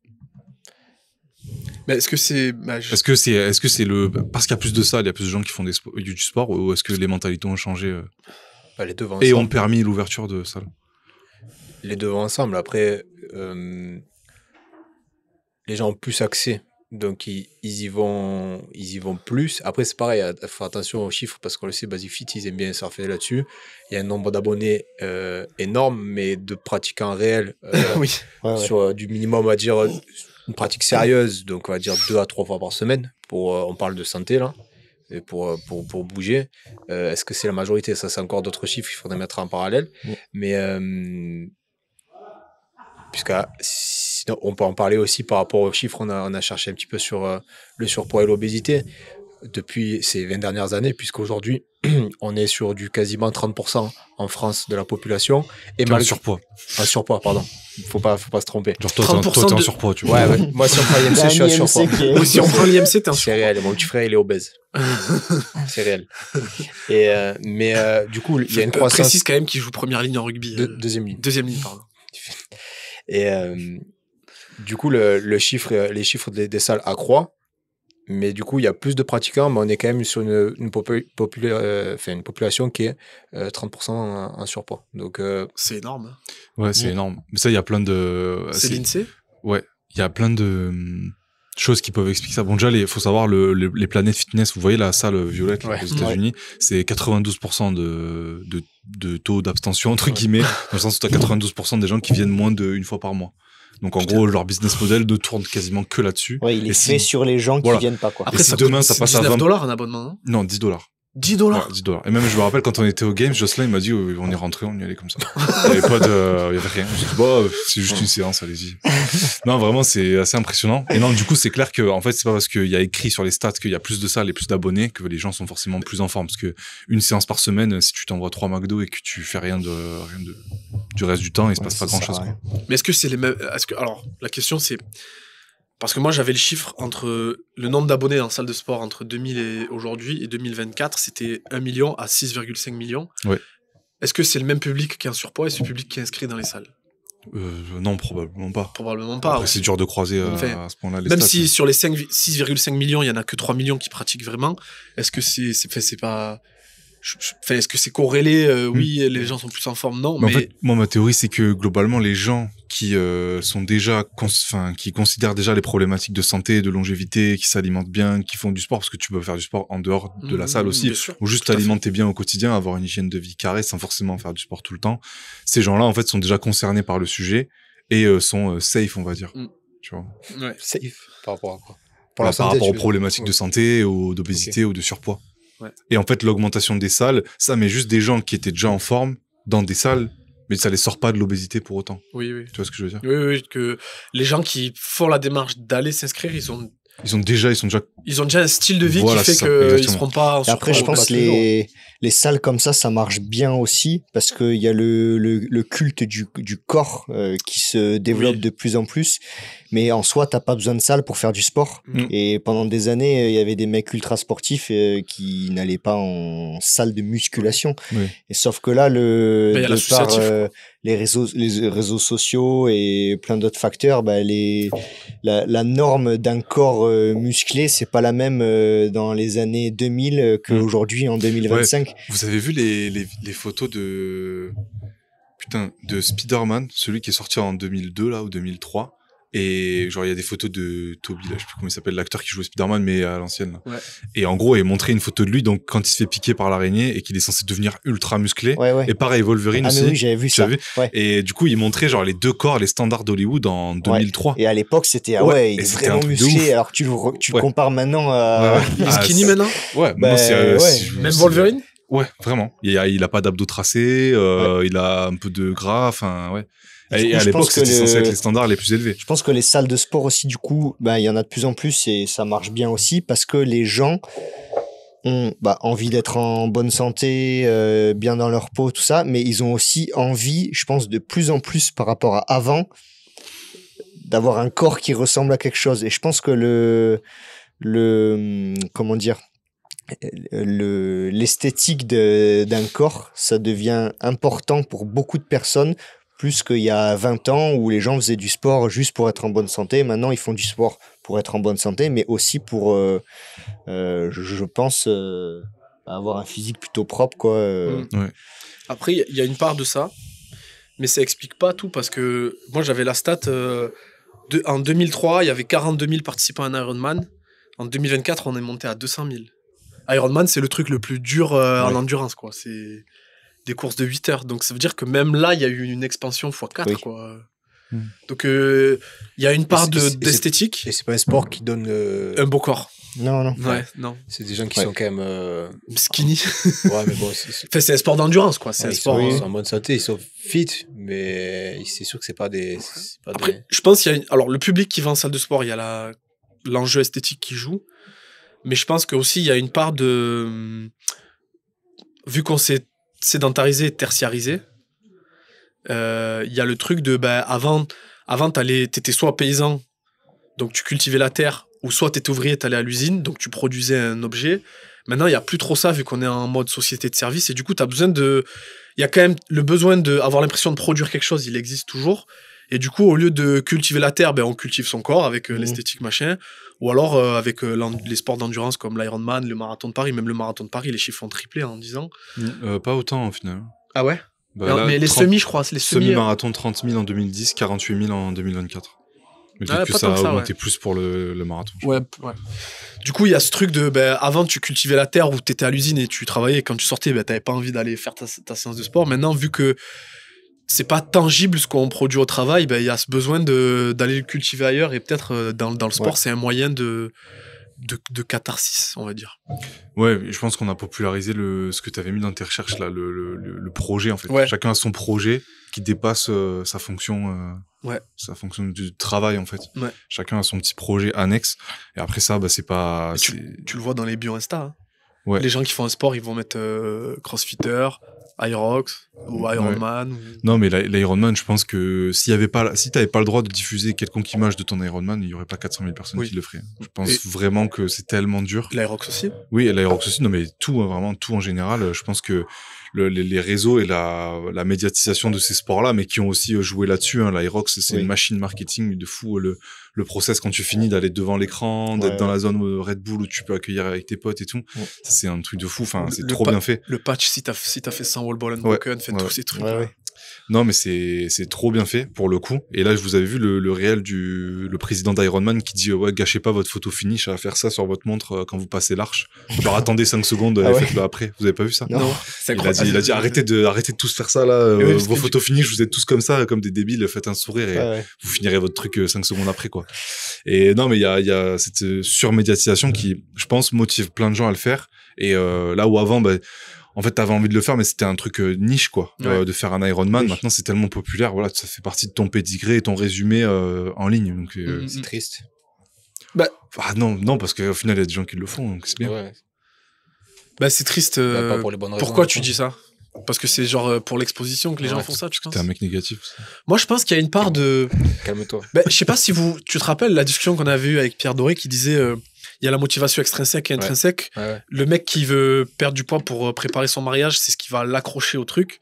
Mais est-ce que c'est... Est-ce que c'est le parce qu'il y a plus de salles, il y a plus de gens qui font du sport, ou est-ce que les mentalités ont changé Les deux vont et ensemble. ont permis l'ouverture de salles? Les deux vont ensemble. Après, les gens ont plus accès. Donc, ils y vont plus. Après, c'est pareil, il faut faire attention aux chiffres parce qu'on le sait, Basic Fit, ils aiment bien surfer là-dessus. Il y a un nombre d'abonnés énorme, mais de pratiquants réels Oui. sur du minimum, on va dire, une pratique sérieuse. Donc, on va dire 2 à 3 fois par semaine. On parle de santé, là, et pour bouger. Est-ce que c'est la majorité? Ça, c'est encore d'autres chiffres, il faudrait mettre en parallèle. Mais, puisque sinon, on peut en parler aussi par rapport aux chiffres. On a cherché un petit peu sur le surpoids et l'obésité depuis ces 20 dernières années, puisqu'aujourd'hui, on est sur du quasiment 30% en France de la population. Et En surpoids. En surpoids, pardon. Faut pas se tromper. Genre toi, t'es en surpoix, tu vois. Ouais. Moi, si on prend l'IMC, je suis en surpoids. Oui, si on prend l'IMC, t'es un C'est réel. Mon petit frère, il est obèse. C'est réel. Mais du coup, il y a une croissance. Précise quand même qu'il joue première ligne en rugby. Deuxième ligne. Deuxième ligne, pardon. Et du coup, les chiffres des salles accroissent. Mais du coup, il y a plus de pratiquants, mais on est quand même sur une population qui est 30% en surpoids. Donc, c'est énorme. Ouais, c'est énorme. Mais ça, il y a plein de... C'est l'INSEE? Ouais, il y a plein de choses qui peuvent expliquer ça. Bon, déjà, il faut savoir, les Planet Fitness, vous voyez la salle violette là, aux États-Unis, c'est 92% de taux d'abstention, entre guillemets, dans le sens où tu as 92% des gens qui viennent moins d'une fois par mois. Donc en gros, leur business model ne tourne quasiment que là-dessus. Ouais, il est fait sur les gens qui viennent pas, quoi. Après, si demain ça passe à $19 un abonnement, non? Non, $10. $10. Ouais, $10. Et même, je me rappelle, quand on était au Games, Jocelyn, il m'a dit, on est rentré, on y allait comme ça. Il y avait pas il y avait rien. J'ai dit, bon, c'est juste une séance, allez-y. Non, vraiment, c'est assez impressionnant. Et non, du coup, c'est clair que, en fait, c'est pas parce qu'il y a écrit sur les stats qu'il y a plus de salles et plus d'abonnés que les gens sont forcément plus en forme. Parce que une séance par semaine, si tu t'envoies 3 McDo et que tu fais rien du reste du temps, il se passe pas grand chose, quoi. Mais est-ce que c'est les mêmes, alors, la question c'est, parce que moi, j'avais le chiffre entre le nombre d'abonnés en salle de sport entre 2000 et aujourd'hui et 2024, c'était 1 million à 6,5 millions. Ouais. Est-ce que c'est le même public qui est en surpoids et ce public qui est inscrit dans les salles? Non, probablement pas. Probablement pas. Après, c'est dur de croiser à ce point-là les même stats. si sur les 6,5 millions, il y en a que 3 millions qui pratiquent vraiment, est-ce que c'est pas... est-ce que c'est corrélé? Oui, les gens sont plus en forme, non. Mais en fait, moi, ma théorie, c'est que globalement, les gens qui sont déjà, qui considèrent déjà les problématiques de santé, de longévité, qui s'alimentent bien, qui font du sport, parce que tu peux faire du sport en dehors de la salle aussi, ou juste t'alimenter bien au quotidien, avoir une hygiène de vie carrée sans forcément faire du sport tout le temps. Ces gens-là, en fait, sont déjà concernés par le sujet et sont safe, on va dire. Tu vois. Ouais. Safe. Par rapport à quoi? Par rapport aux problématiques de santé, ou d'obésité, ou de surpoids. Ouais. Et en fait, l'augmentation des salles, ça met juste des gens qui étaient déjà en forme dans des salles, mais ça les sort pas de l'obésité pour autant. Oui. Tu vois ce que je veux dire? Oui, que les gens qui font la démarche d'aller s'inscrire, ils ont déjà un style de vie qui fait qu'ils seront pas en surpoids. Après, je pense que les salles comme ça marche bien aussi parce qu'il y a le culte du corps qui se développe de plus en plus. Mais en soi, t'as pas besoin de salle pour faire du sport. Et pendant des années, il y avait des mecs ultra sportifs qui n'allaient pas en salle de musculation. Et sauf que là, les réseaux sociaux et plein d'autres facteurs, la norme d'un corps musclé, c'est pas la même dans les années 2000 qu'aujourd'hui en 2025. Ouais. Vous avez vu les photos de Spider-Man, celui qui est sorti en 2002 là ou 2003? Et genre il y a des photos de Toby là, je sais plus comment il s'appelle, l'acteur qui jouait Spider-Man mais à l'ancienne. Ouais. Et en gros il montrait une photo de lui donc quand il se fait piquer par l'araignée et qu'il est censé devenir ultra musclé. Et pareil Wolverine aussi. Mais oui, j'avais vu ça. Et du coup il montrait genre les deux corps, les standards d'Hollywood en 2003. Et à l'époque c'était il est vraiment musclé alors que tu le compares maintenant à il est skinny maintenant. Ouais, même Wolverine. Ouais, vraiment. Il a pas d'abdos tracés, il a un peu de gras, enfin ouais. Et à l'époque, c'était censé être les standards les plus élevés. Je pense que les salles de sport aussi, du coup, il y en a de plus en plus et ça marche bien aussi parce que les gens ont envie d'être en bonne santé, bien dans leur peau, tout ça, mais ils ont aussi envie, je pense, de plus en plus par rapport à avant, d'avoir un corps qui ressemble à quelque chose. Et je pense que comment dire, l'esthétique d'un corps, ça devient important pour beaucoup de personnes, plus qu'il y a 20 ans où les gens faisaient du sport juste pour être en bonne santé. Maintenant, ils font du sport pour être en bonne santé, mais aussi pour, je pense, avoir un physique plutôt propre, quoi. Ouais. Après, il y a une part de ça, mais ça explique pas tout, parce que moi, j'avais la stat, en 2003, il y avait 42 000 participants à un Ironman. En 2024, on est monté à 200 000. Ironman, c'est le truc le plus dur en endurance, quoi. C'est des courses de 8 heures. Donc, ça veut dire que même là, il y a eu une expansion x4, quoi. Donc, il y a une part d'esthétique. Et c'est pas un sport qui donne un beau corps. Non. Ouais, non. C'est des gens qui sont quand même... skinny. Ouais, mais bon... Enfin, c'est un sport d'endurance, quoi. C'est un sport... Ils sont en bonne santé, ils sont fit, mais c'est sûr que c'est pas des... Après, je pense qu'il y a... Alors, le public qui va en salle de sport, il y a l'enjeu esthétique qui joue. Mais je pense qu'aussi, il y a une part de... Vu qu'on s'est sédentarisé, tertiarisé, il y a le truc de... Avant t'étais soit paysan, donc tu cultivais la terre, ou soit t'étais ouvrier, t'allais à l'usine, donc tu produisais un objet. Maintenant, il n'y a plus trop ça, vu qu'on est en mode société de service, et du coup, t'as besoin de... Il y a quand même le besoin d'avoir l'impression de produire quelque chose, il existe toujours. Et du coup, au lieu de cultiver la terre, on cultive son corps avec l'esthétique machin, ou alors avec les sports d'endurance comme l'Ironman, le marathon de Paris. Même le marathon de Paris, les chiffres ont triplé en 10 ans. Pas autant, au final. Ah ouais? Là, mais les semis, je crois, c'est les semis. Semi-marathon 30 000 en 2010, 48 000 en 2024. Mais peut-être que ça a augmenté plus pour le marathon. Ouais. Du coup, il y a ce truc de... avant, tu cultivais la terre où tu étais à l'usine et tu travaillais. Et quand tu sortais, tu n'avais pas envie d'aller faire ta séance de sport. Maintenant, vu que c'est pas tangible ce qu'on produit au travail, il y a ce besoin d'aller le cultiver ailleurs. Et peut-être dans le sport, c'est un moyen de catharsis, on va dire. Ouais, je pense qu'on a popularisé ce que tu avais mis dans tes recherches, là, le projet, en fait. Ouais. Chacun a son projet qui dépasse sa fonction... Ça fonctionne du travail, en fait. Ouais. Chacun a son petit projet annexe. Et après ça, c'est pas... Tu le vois dans les bio Insta. Hein. Ouais. Les gens qui font un sport, ils vont mettre crossfitter, Irox ou Ironman. Ouais. Non, mais l'Ironman, je pense que si t'avais pas le droit de diffuser quelconque image de ton Ironman, il y aurait pas 400 000 personnes qui le feraient. Je pense vraiment que c'est tellement dur. L'Irox aussi? Oui, et l'Irox aussi. Non, mais tout, vraiment tout en général. Je pense que les réseaux et la médiatisation de ces sports-là, mais qui ont aussi joué là-dessus. Hein. L'Irox, c'est une machine marketing de fou. Le process quand tu finis d'aller devant l'écran, d'être dans la zone Red Bull où tu peux accueillir avec tes potes et tout. Ouais. Ça, c'est un truc de fou. Enfin, c'est trop bien fait. Le patch, si t'as fait 100 wall ball unbroken, fait tous ces trucs. Ouais. Non, mais c'est trop bien fait pour le coup. Et là, vous avez vu le réel le président d'Ironman qui dit gâchez pas votre photo finish à faire ça sur votre montre quand vous passez l'arche. Genre attendez 5 secondes et faites-le après. Vous avez pas vu ça? Non. Il a dit arrêtez de tous faire ça là. Vos photos finish, vous êtes tous comme ça, comme des débiles. Faites un sourire et vous finirez votre truc 5 secondes après quoi. Et non, mais il y a cette surmédiatisation qui, je pense, motive plein de gens à le faire. Et là où avant, en fait, t'avais envie de le faire, mais c'était un truc niche, quoi, de faire un Ironman. Oui. Maintenant, c'est tellement populaire, voilà, ça fait partie de ton pédigré et ton résumé en ligne. Donc, c'est triste. Non, parce qu'au final, il y a des gens qui le font, donc c'est bien. Ouais. C'est triste. Pas pour les bonnes raisons. Pourquoi tu dis ça? Parce que c'est genre pour l'exposition que les gens font ça, tu penses? T'es un mec négatif. Moi, je pense qu'il y a une part de... Calme-toi. Je sais pas si tu te rappelles la discussion qu'on avait eue avec Pierre Doré qui disait... il y a la motivation extrinsèque et intrinsèque. Ouais. Le mec qui veut perdre du poids pour préparer son mariage, c'est ce qui va l'accrocher au truc.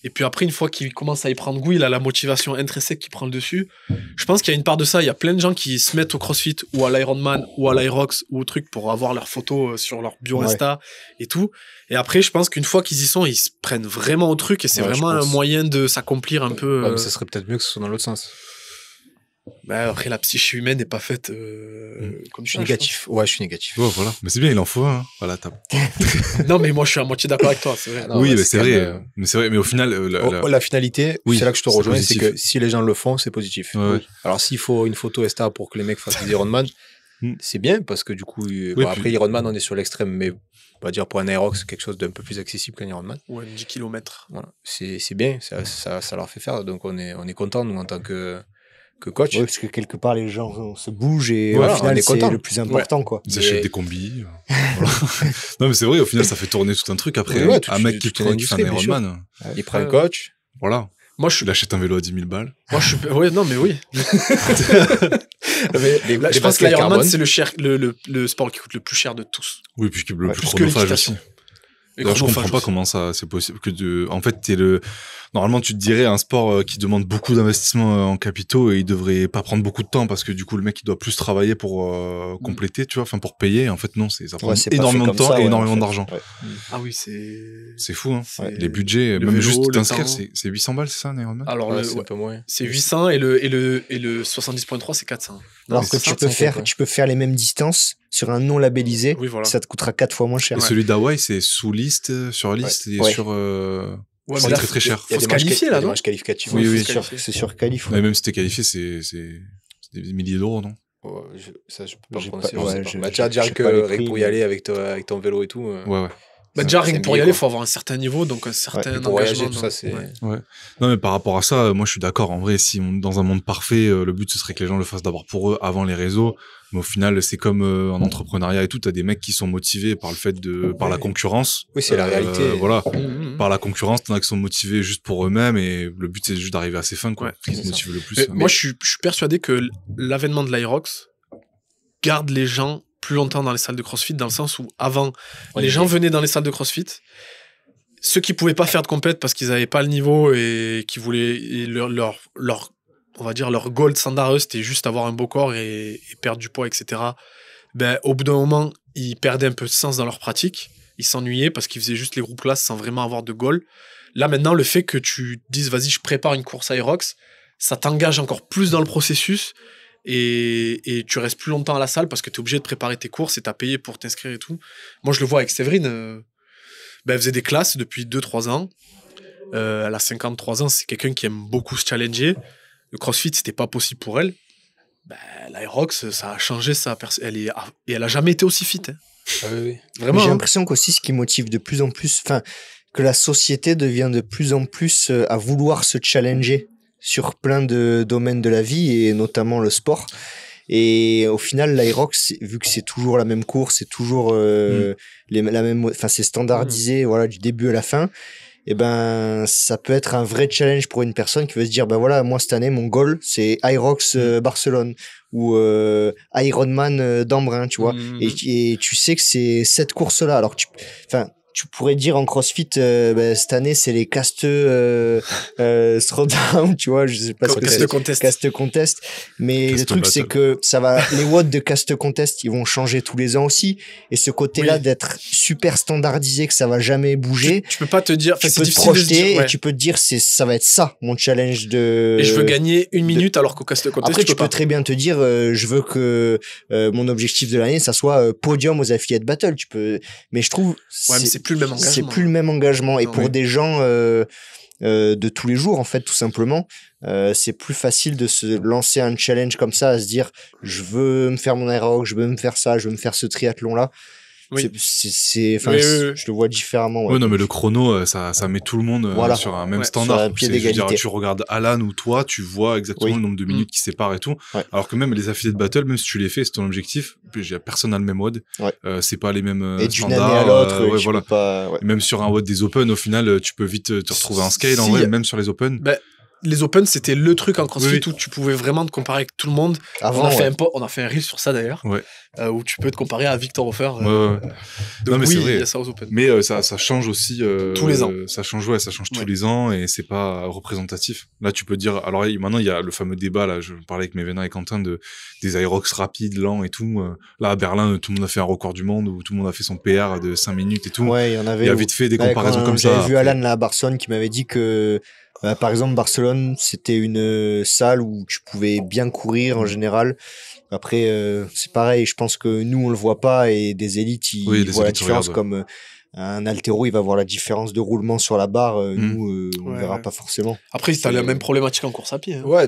Et puis après, une fois qu'il commence à y prendre goût, il a la motivation intrinsèque qui prend le dessus. Je pense qu'il y a une part de ça. Il y a plein de gens qui se mettent au CrossFit ou à l'Ironman ou à l'Irox ou au truc pour avoir leurs photos sur leur bio Insta et tout. Et après, je pense qu'une fois qu'ils y sont, ils se prennent vraiment au truc et c'est vraiment un moyen de s'accomplir un peu. Mais ça serait peut-être mieux que ce soit dans l'autre sens. Après, la psyché humaine n'est pas faite comme je suis négatif. Ouais, je suis négatif. Oh, voilà. Mais c'est bien, il en faut un. Voilà, Non, mais moi, je suis à moitié d'accord avec toi. C'est vrai. Non, oui, mais c'est vrai. Mais c'est vrai. Mais au final, la finalité, c'est là que je te rejoins, c'est que si les gens le font, c'est positif. Ouais. Alors, s'il faut une photo Insta pour que les mecs fassent des Ironman, c'est bien parce que du coup, après Ironman, on est sur l'extrême, mais on va dire pour un Aerox, quelque chose d'un peu plus accessible qu'un Ironman. Ouais, 10 km. Voilà. C'est bien, ça leur fait faire. Donc, on est content, nous, en tant que que coach. Ouais, parce que quelque part, les gens se bougent et Voilà, au on final, est c'est content. le plus important, quoi. Ils achètent des combis. Voilà. Non, mais c'est vrai, au final, ça fait tourner tout un truc. Après, Ouais, un mec qui toute une fait un industrie, bien sûr. Ironman, Il prend un coach. voilà. Moi, je suis. Il achète un vélo à 10 000 balles. Moi, je suis. Ouais, non, mais oui. Les Là, je pense que baskets l'Ironman, carbone. c'est le sport qui coûte le plus cher de tous. Oui, puis le plus plus que chronophage l'équitation. aussi. Et D'ailleurs, je comprends chronophage pas aussi. comment ça c'est possible en fait normalement tu te dirais un sport qui demande beaucoup d'investissement en capitaux et il devrait pas prendre beaucoup de temps parce que du coup le mec il doit plus travailler pour compléter, tu vois, enfin pour payer. En fait non, ça prend Ouais, c'est pas énormément fait de comme temps ça, et ouais, énormément en fait. d'argent. Ouais. Ah oui, c'est. C'est fou hein. C'est- Les budgets, le même vélo, juste le t'inscrire temps. c'est 800 balles, c'est ça un Ironman? Alors, Ouais, le- c'est ouais, un peu moins. c'est 800 et le 70.3, c'est 400. Alors c'est que tu 500, peux faire, ouais. tu peux faire les mêmes distances sur un non labellisé. Oui, voilà. Ça te coûtera 4 fois moins cher. Et celui d'Hawaï c'est sous liste, sur liste et Ouais. sur Ouais, c'est mais là, très très cher. Il y a Faut se des matchs qualifier, il y a là, des non matchs qualificatifs. Oui, ouais. oui. se qualifier. C'est sur qualif. Mais même si t'es qualifié c'est des milliers d'euros, non? Ouais, ça, je peux pas me J'ai prononcer. pas- je sais ouais, pas. je- Bah, je- déjà, je sais rien que pas les rien que prix, pour y mais- aller avec ton vélo et tout. Ouais. Bah, déjà, rien c'est que pour y billet, aller, quoi. faut avoir un certain niveau, donc un certain Et pour voyager, engagement. tout ça, c'est. Ouais. Non, mais par rapport à ça, moi, je suis d'accord. En vrai, si dans un monde parfait, le but, ce serait que les gens le fassent d'abord pour eux, avant les réseaux. Mais au final, c'est comme en entrepreneuriat et tout. T'as des mecs qui sont motivés par le fait par la concurrence. Oui, c'est la réalité. Voilà. Mhm. Par la concurrence, t'en as qui sont motivés juste pour eux-mêmes et le but, c'est juste d'arriver à ses fins, quoi. Ouais, Ce qui c'est te ça. motive le plus. Mais moi, je suis persuadé que l'avènement de l'Irox garde les gens plus longtemps dans les salles de CrossFit, dans le sens où avant, les gens venaient dans les salles de CrossFit. Ceux qui pouvaient pas faire de compète parce qu'ils avaient pas le niveau et qui voulaient on va dire leur goal standard eux, c'était juste avoir un beau corps et perdre du poids, etc. Ben, au bout d'un moment, ils perdaient un peu de sens dans leur pratique. Ils s'ennuyaient parce qu'ils faisaient juste les groupes classes sans vraiment avoir de goal. Là, maintenant, le fait que tu dises, vas-y, je prépare une course Irox, ça t'engage encore plus dans le processus et tu restes plus longtemps à la salle parce que tu es obligé de préparer tes courses et tu as payé pour t'inscrire et tout. Moi, je le vois avec Séverine. Elle faisait des classes depuis 2-3 ans. Elle a 53 ans, c'est quelqu'un qui aime beaucoup se challenger. Le CrossFit, c'était pas possible pour elle. L'Irox, ça a changé sa personne. Et elle a jamais été aussi fit. Hein. Ah oui, oui. Vraiment. J'ai hein. l'impression qu'aussi ce qui motive de plus en plus, enfin, que la société devient de plus en plus à vouloir se challenger sur plein de domaines de la vie et notamment le sport. Et au final, l'Irox, vu que c'est toujours la même course, c'est toujours la même, enfin, c'est standardisé, voilà, du début à la fin. Et ben, ça peut être un vrai challenge pour une personne qui veut se dire, ben voilà, moi cette année, mon goal, c'est Irox Barcelone ou Ironman d'Embrun, tu vois. Et tu sais que c'est cette course-là. Alors que tu pourrais dire en CrossFit, cette année, c'est les casteux Throwdown, tu vois, je sais pas ce que Cast c'est. contest. Cast contest. Mais Cast le truc, c'est battle. que les watts de cast contest, ils vont changer tous les ans aussi. Et ce côté-là Oui. d'être super standardisé, que ça va jamais bouger, Tu peux pas te dire. tu enfin, c'est peux te difficile de se projeter dire, ouais. et tu peux te dire, ça va être ça, mon challenge de... Et je veux gagner une minute alors qu'au cast contest, Après, tu peux peux pas. très bien te dire, je veux que mon objectif de l'année, ça soit podium aux Affiliate Battle. Tu peux, mais je trouve Ouais, mais c'est plus le même engagement. c'est plus le même engagement. Et Non, pour oui. des gens de tous les jours, en fait, tout simplement, c'est plus facile de se lancer un challenge comme ça, à se dire, je veux me faire mon Irox, je veux me faire ça, je veux me faire ce triathlon-là. Oui. Enfin, Oui, oui, oui. je le vois différemment. Ouais. Ouais, non, mais le chrono, ça met tout le monde Voilà. sur un même Ouais, standard. sur un pied Je veux dire, d'égalité. tu regardes Alan ou toi, tu vois exactement Oui. le nombre de minutes qui séparent et tout. Ouais. Alors que même les affiliés de battle, même si tu les fais, c'est ton objectif. Personne n'a le même WOD. Ouais. C'est pas les mêmes Et d'une standards. année à l'autre, ouais, tu voilà. peux pas. Ouais. Et même sur un WOD des Open, au final, tu peux vite te retrouver en scale, en Si. vrai, même sur les Open. Ben, les Open, c'était le truc en CrossFit Oui. où tu pouvais vraiment te comparer avec tout le monde. Avant, On a fait un reel sur ça d'ailleurs, Ouais. où tu peux te comparer à Victor Hofer. Ouais, ouais. Donc Non, mais oui, c'est vrai. il y a ça aux Open. Mais ça change aussi Tous les ans. Ça change, ouais, ça change tous Ouais. les ans et c'est pas représentatif. Là, tu peux dire. Alors maintenant, il y a le fameux débat. Là, je parlais avec Mévena et Quentin des Irox rapides, lents et tout. Là, à Berlin, tout le monde a fait un record du monde où tout le monde a fait son PR de 5 minutes et tout. Ouais, il y en avait. Il y a vite fait des Ouais, comparaisons quand comme ça. J'avais vu après. Alan là à Barcelone qui m'avait dit que, par exemple, Barcelone, c'était une salle où tu pouvais bien courir en général. Après, c'est pareil, je pense pense que nous, on le voit pas et des élites, ils Oui, les voient la élites différence regardent, comme un haltéro, il va voir la différence de roulement sur la barre. Nous, on Ouais, verra ouais. pas forcément. Après, t'as la même problématique en course à pied. Hein. Ouais,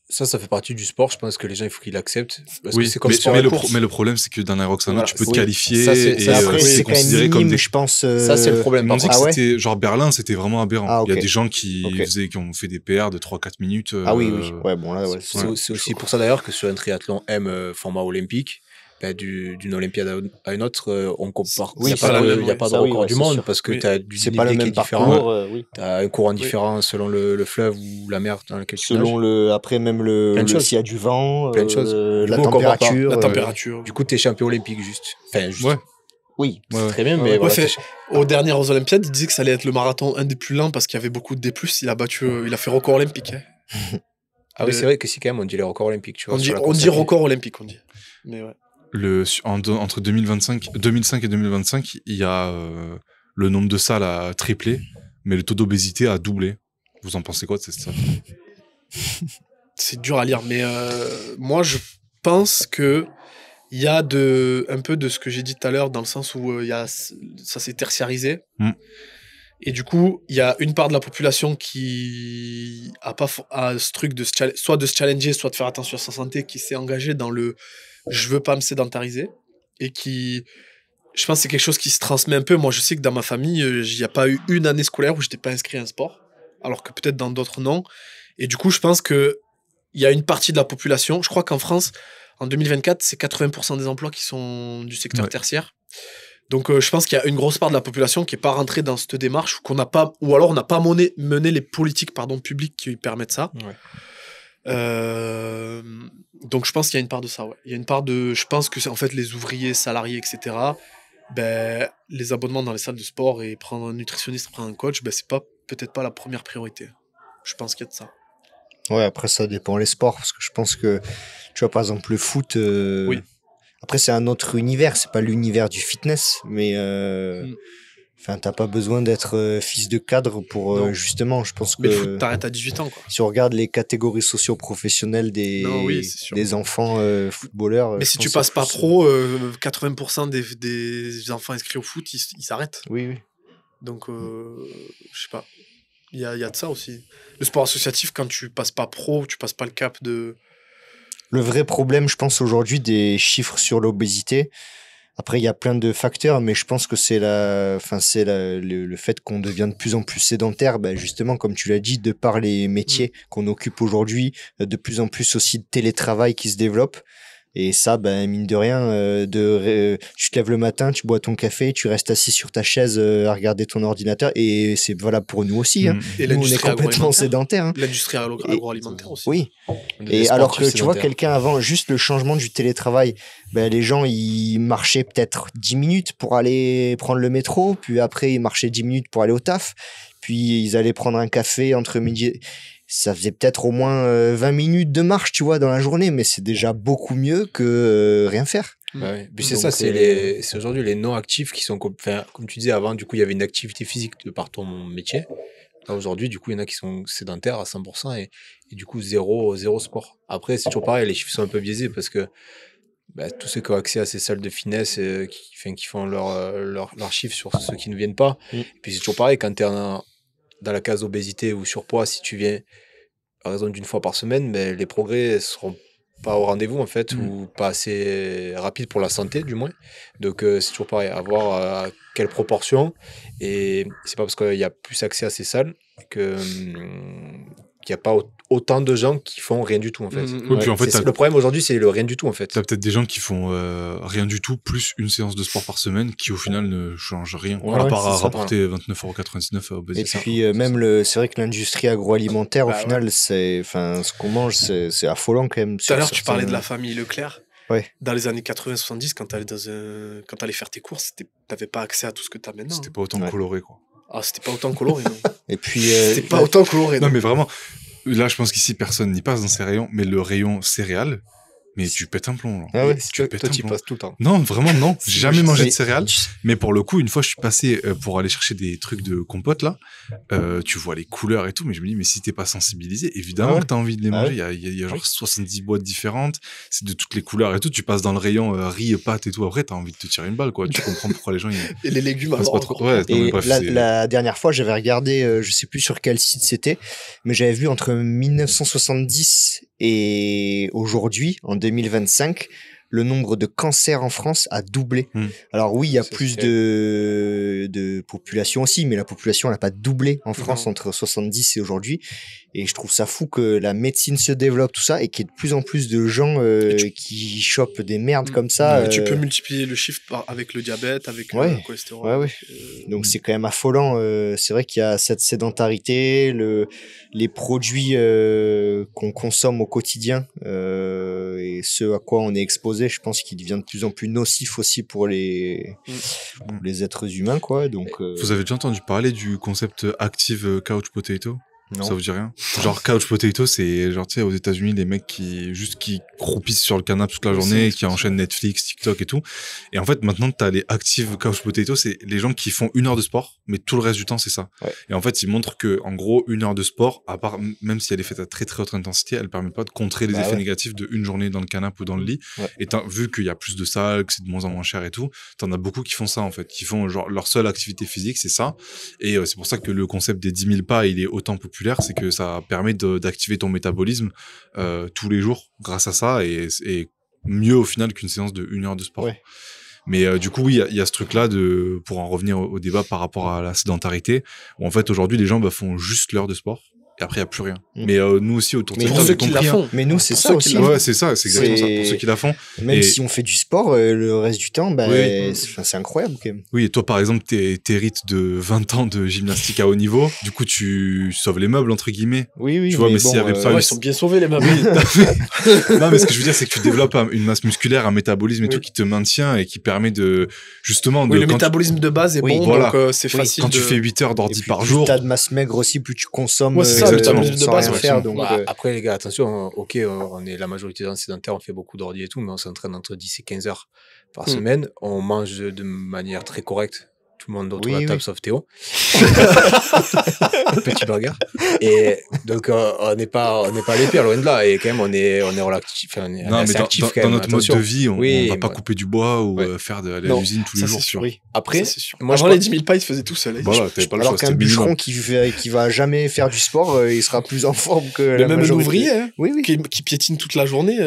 ça fait partie du sport. Je pense que les gens, il faut qu'ils l'acceptent. Parce que Oui, c'est comme sport mais à le, course. mais le problème, c'est que d'un Aerox à un autre, Voilà, tu peux te oui. qualifier Ça, c'est- et ça, Après, c'est c'est quand même considéré comme minime, des... je pense. Ça, c'est le problème. Ils m'ont dit que Par contre. c'était, genre Berlin, c'était vraiment aberrant. Ah, Il y a ok. des gens qui Ok. qui ont fait des PR de 3-4 minutes. Ah oui, oui. Ouais, bon, là, ouais. C'est aussi pour ça d'ailleurs que sur un triathlon M format olympique, d'une Olympiade à une autre, on compare. Oui, Il ça, n'y a pas de ça, oui, record ouais, du c'est monde sûr. parce que Oui. tu as du C'est pas le dénivelé qui même est différent. parcours, oui. Tu as un courant différent selon le fleuve ou la mer dans laquelle tu nages. Selon après même Plein de choses. s'il y a du vent, Plein de choses. Du la coup, on compare pas. température. La température. Du coup, tu es champion olympique juste. Enfin, juste. Ouais. Oui. Ouais, ouais. Très bien, mais Ouais, voilà. Ouais, aux dernières Olympiades, il disait que ça allait être le marathon un des plus lents parce qu'il y avait beaucoup de D+. Il a fait record olympique. Hein. Ah oui, c'est vrai que si quand même on dit les records olympiques, tu vois. On dit, sur la on course dit à pied. record olympique, on dit. Mais ouais. Entre 2005 et 2025, il y a le nombre de salles a triplé, mais le taux d'obésité a doublé. Vous en pensez quoi de cette stat? C'est dur à lire, mais moi, je pense que il y a un peu de ce que j'ai dit tout à l'heure, dans le sens où ça s'est tertiarisé. Et du coup, il y a une part de la population qui a ce truc soit de se challenger, soit de faire attention à sa santé, qui s'est engagée dans le « je veux pas me sédentariser » et qui, je pense que c'est quelque chose qui se transmet un peu. Moi, je sais que dans ma famille, il n'y a pas eu une année scolaire où je n'étais pas inscrit à un sport, alors que peut-être dans d'autres, non. Et du coup, je pense qu'il y a une partie de la population, je crois qu'en France, en 2024, c'est 80% des emplois qui sont du secteur tertiaire. Donc, je pense qu'il y a une grosse part de la population qui n'est pas rentrée dans cette démarche, ou alors on n'a pas mené les politiques publiques qui permettent ça. Ouais. Donc, je pense qu'il y a une part de ça. Ouais. Il y a une part de. Je pense que c'est en fait les ouvriers, salariés, etc. Les abonnements dans les salles de sport et prendre un nutritionniste, prendre un coach, c'est peut-être pas la première priorité. Je pense qu'il y a de ça. Ouais, après ça dépend les sports parce que je pense que tu vois par exemple le foot. Oui. Après, c'est un autre univers, c'est pas l'univers du fitness, mais t'as pas besoin d'être fils de cadre pour justement, je pense que. Mais le foot, t'arrêtes à 18 ans, quoi. Si on regarde les catégories socio-professionnelles des enfants footballeurs. Mais si tu passes pas pro, 80% des enfants inscrits au foot, ils s'arrêtent. Oui, oui. Donc, je sais pas. Il y a de ça aussi. Le sport associatif, quand tu passes pas pro, tu passes pas le cap de. Le vrai problème, je pense, aujourd'hui, des chiffres sur l'obésité. Après, il y a plein de facteurs, mais je pense que c'est le fait qu'on devient de plus en plus sédentaire, justement, comme tu l'as dit, de par les métiers qu'on occupe aujourd'hui, de plus en plus aussi de télétravail qui se développe. Et ça, mine de rien, tu te lèves le matin, tu bois ton café, tu restes assis sur ta chaise à regarder ton ordinateur. Et c'est valable pour nous aussi. Hein. Et nous, on est complètement sédentaires. Hein. L'industrie agroalimentaire aussi. Oui. Et alors que tu vois, quelqu'un avant, juste le changement du télétravail, les gens, ils marchaient peut-être 10 minutes pour aller prendre le métro. Puis après, ils marchaient 10 minutes pour aller au taf. Puis ils allaient prendre un café entre midi. Ça faisait peut-être au moins 20 minutes de marche, tu vois, dans la journée, mais c'est déjà beaucoup mieux que rien faire. Ouais. Puis c'est ça, c'est aujourd'hui les non-actifs qui sont, comme tu disais avant, du coup, il y avait une activité physique de par ton métier. Là, aujourd'hui, du coup, il y en a qui sont sédentaires à 100% et du coup, zéro sport. Après, c'est toujours pareil, les chiffres sont un peu biaisés parce que tous ceux qui ont accès à ces salles de finesse, qui font leurs chiffres sur ceux qui ne viennent pas. Et puis c'est toujours pareil, quand tu es dans la case obésité ou surpoids, si tu viens à raison d'une fois par semaine, les progrès seront pas au rendez-vous en fait, ou pas assez rapides pour la santé du moins. Donc c'est toujours pareil, à voir à quelle proportion. Et c'est pas parce qu'il y a plus accès à ces salles qu'il n'y a pas autant de gens qui font rien du tout en fait. Oui, puis en fait le problème aujourd'hui, c'est le rien du tout en fait. T'as peut-être des gens qui font rien du tout plus une séance de sport par semaine qui au final ne change rien à part à rapporter 29,99 € à obésité. Et puis c'est vrai que l'industrie agroalimentaire au final ce qu'on mange c'est affolant quand même. Tout à l'heure tu parlais de la famille Leclerc. Ouais. Dans les années 80-70, quand t'allais faire tes courses, t'avais pas accès à tout ce que t'as maintenant. C'était pas autant coloré quoi. Ah, c'était pas autant coloré, non. Et puis c'était pas autant coloré. Non mais vraiment, là je pense qu'ici personne n'y passe dans ces rayons, mais le rayon céréales, mais tu pètes un plomb. Genre. Ah ouais, toi, pètes un tu plomb. passes tout le temps. Non, vraiment, non. J'ai jamais mangé de Mais- céréales. Mais pour le coup, une fois, je suis passé pour aller chercher des trucs de compote, là. Tu vois les couleurs et tout, mais je me dis, mais si t'es pas sensibilisé, évidemment Ah ouais. que t'as envie de les Ah manger. Il y a genre 70 boîtes différentes. C'est de toutes les couleurs et tout. Tu passes dans le rayon riz, pâtes et tout. Après, t'as envie de te tirer une balle, quoi. Tu comprends pourquoi les gens, ils Et les légumes, passent alors, pas trop. encore Ouais, plus. non, mais Et bref, la dernière fois, j'avais regardé, je sais plus sur quel site c'était, mais j'avais vu entre 1970 et aujourd'hui, en 2025, le nombre de cancers en France a doublé. Alors oui, il y a Ça, plus c'est- de population aussi, mais la population n'a pas doublé en France Non. entre 70 et aujourd'hui. Et je trouve ça fou que la médecine se développe, tout ça, et qu'il y ait de plus en plus de gens qui chopent des merdes comme ça. Et tu peux multiplier le chiffre avec le diabète, avec Ouais. le cholestérol. Ouais, ouais. Donc c'est quand même affolant. C'est vrai qu'il y a cette sédentarité, les produits qu'on consomme au quotidien et ce à quoi on est exposé, je pense qu'il devient de plus en plus nocif aussi pour les êtres humains, quoi. Donc Vous avez déjà entendu parler du concept Active Couch Potato? non. Ça vous dit rien? Genre couch potato, c'est genre tu sais aux États-Unis les mecs qui croupissent sur le canapé toute la Oui, journée, c'est qui enchaînent Netflix, TikTok et tout. Et en fait maintenant t'as les active couch potato, c'est les gens qui font 1 heure de sport, mais tout le reste du temps c'est ça. Ouais. Et en fait ils montrent que en gros 1 heure de sport, à part même si elle est faite à très très haute intensité, elle permet pas de contrer les Bah effets ouais. négatifs de une journée dans le canapé ou dans le lit. Ouais. Et vu qu'il y a plus de salles, que c'est de moins en moins cher et tout, t'en as beaucoup qui font ça en fait, qui font genre leur seule activité physique c'est ça. Et c'est pour ça que le concept des 10 000 pas il est autant populaire, c'est que ça permet d'activer ton métabolisme tous les jours grâce à ça et mieux au final qu'une séance de 1 heure de sport. Ouais. Mais du coup oui il y a ce truc là pour en revenir au débat par rapport à la sédentarité où en fait aujourd'hui les gens font juste l'heure de sport et après il y a plus rien. Mais nous aussi autour de Mais cette Pour table, ceux j'ai qui la compris, hein. font. Mais nous, c'est Pour ça ceux aussi. qui la font. Ouais, c'est ça, c'est exactement ça. Pour C'est- ceux qui la font. Même Et- si on fait du sport, le reste du temps, bah, Oui. c'est incroyable quand même. Oui, et toi, par exemple, t'hérites de 20 ans de gymnastique à haut niveau. Du coup, tu sauves les meubles, entre guillemets. Oui, oui. Tu vois, mais s'il y avait Ça pas va, eu- ils sont bien sauvés, les meubles. Non, mais ce que je veux dire, c'est que tu développes une masse musculaire, un métabolisme et Oui. tout qui te maintient et qui permet de, justement, Oui, de, le quand, métabolisme de base est Oui, bon, voilà. donc c'est Oui, facile quand de... tu fais 8 heures Et d'ordi puis, par plus jour. t'as de masse maigre aussi, plus tu consommes. Ouais, c'est ça, sans le métabolisme de base, rien ouais. faire. Donc, Bah, après, les gars, attention, ok, on est la majorité des gens sédentaires, on fait beaucoup d'ordi et tout, mais on s'entraîne entre 10 et 15 heures par semaine. On mange de manière très correcte. Tout le monde autour de Oui, la table, oui. sauf Théo. Petit burger. Et donc, on n'est pas les pires, loin de là. Et quand même, on est relatif, enfin, on est Non, mais assez actif quand dans même, notre mode attention. de vie, on Oui, va pas ouais. couper du bois ou Ouais. faire aller à Non, l'usine tous les ça, jours. c'est sûr. oui. Après, Ça, c'est sûr. moi, je Avant, crois- les 10 000 pas, ils se faisaient tout seuls. Voilà, t'avais pas le Alors choix. qu'un c'était minimum. bûcheron qui va jamais faire du sport, il sera plus en forme que Mais la même un majorité. ouvrier, hein, Oui, oui. qui piétine toute la journée.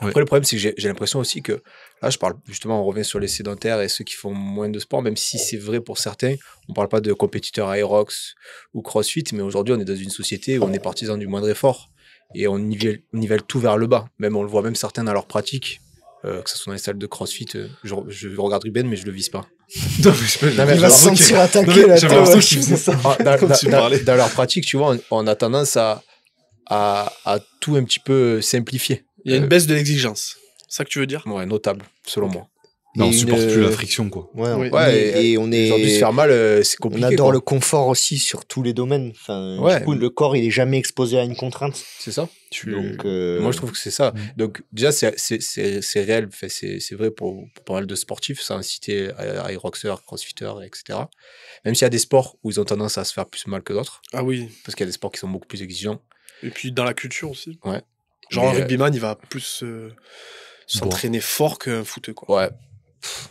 Après, le problème, c'est que j'ai l'impression aussi que, là, je parle justement, on revient sur les sédentaires et ceux qui font moins de sport, même si c'est vrai pour certains, on parle pas de compétiteurs Aerox ou CrossFit, mais aujourd'hui, on est dans une société où on est partisan du moindre effort et on nivelle tout vers le bas. Même, on le voit même certains dans leur pratique, que ce soit dans les salles de CrossFit, je regarde Ruben, mais je le vise pas. Non, mais je- Non, mais Il va se alors, sentir Non, attaqué mais là. j'avais toi, l'impression ouais. qu'il faisait ça. Dans, tu parlais. dans leur pratique, tu vois, on a tendance à tout un petit peu simplifier. Il y a une baisse de l'exigence. C'est ça que tu veux dire? Ouais, notable, selon moi. Non, on Et supporte une- plus la friction, quoi. Ouais, Oui. Ouais, et on Aujourd'hui, se est. faire mal, c'est compliqué. On adore quoi. le confort aussi sur tous les domaines. Enfin, Ouais. du coup, le corps, il est jamais exposé à une contrainte. C'est ça. Donc, Moi, je trouve que c'est ça. Donc, déjà, c'est réel. Enfin, c'est vrai pour pas mal de sportifs. Ça a incité à Roxers, Crossfitters, etc. Même s'il y a des sports où ils ont tendance à se faire plus mal que d'autres. Ah oui. Parce qu'il y a des sports qui sont beaucoup plus exigeants. Et puis dans la culture aussi. Ouais. Genre Mais, un rugbyman, il va plus s'entraîner fort qu'un footeux, quoi. Ouais. Pff.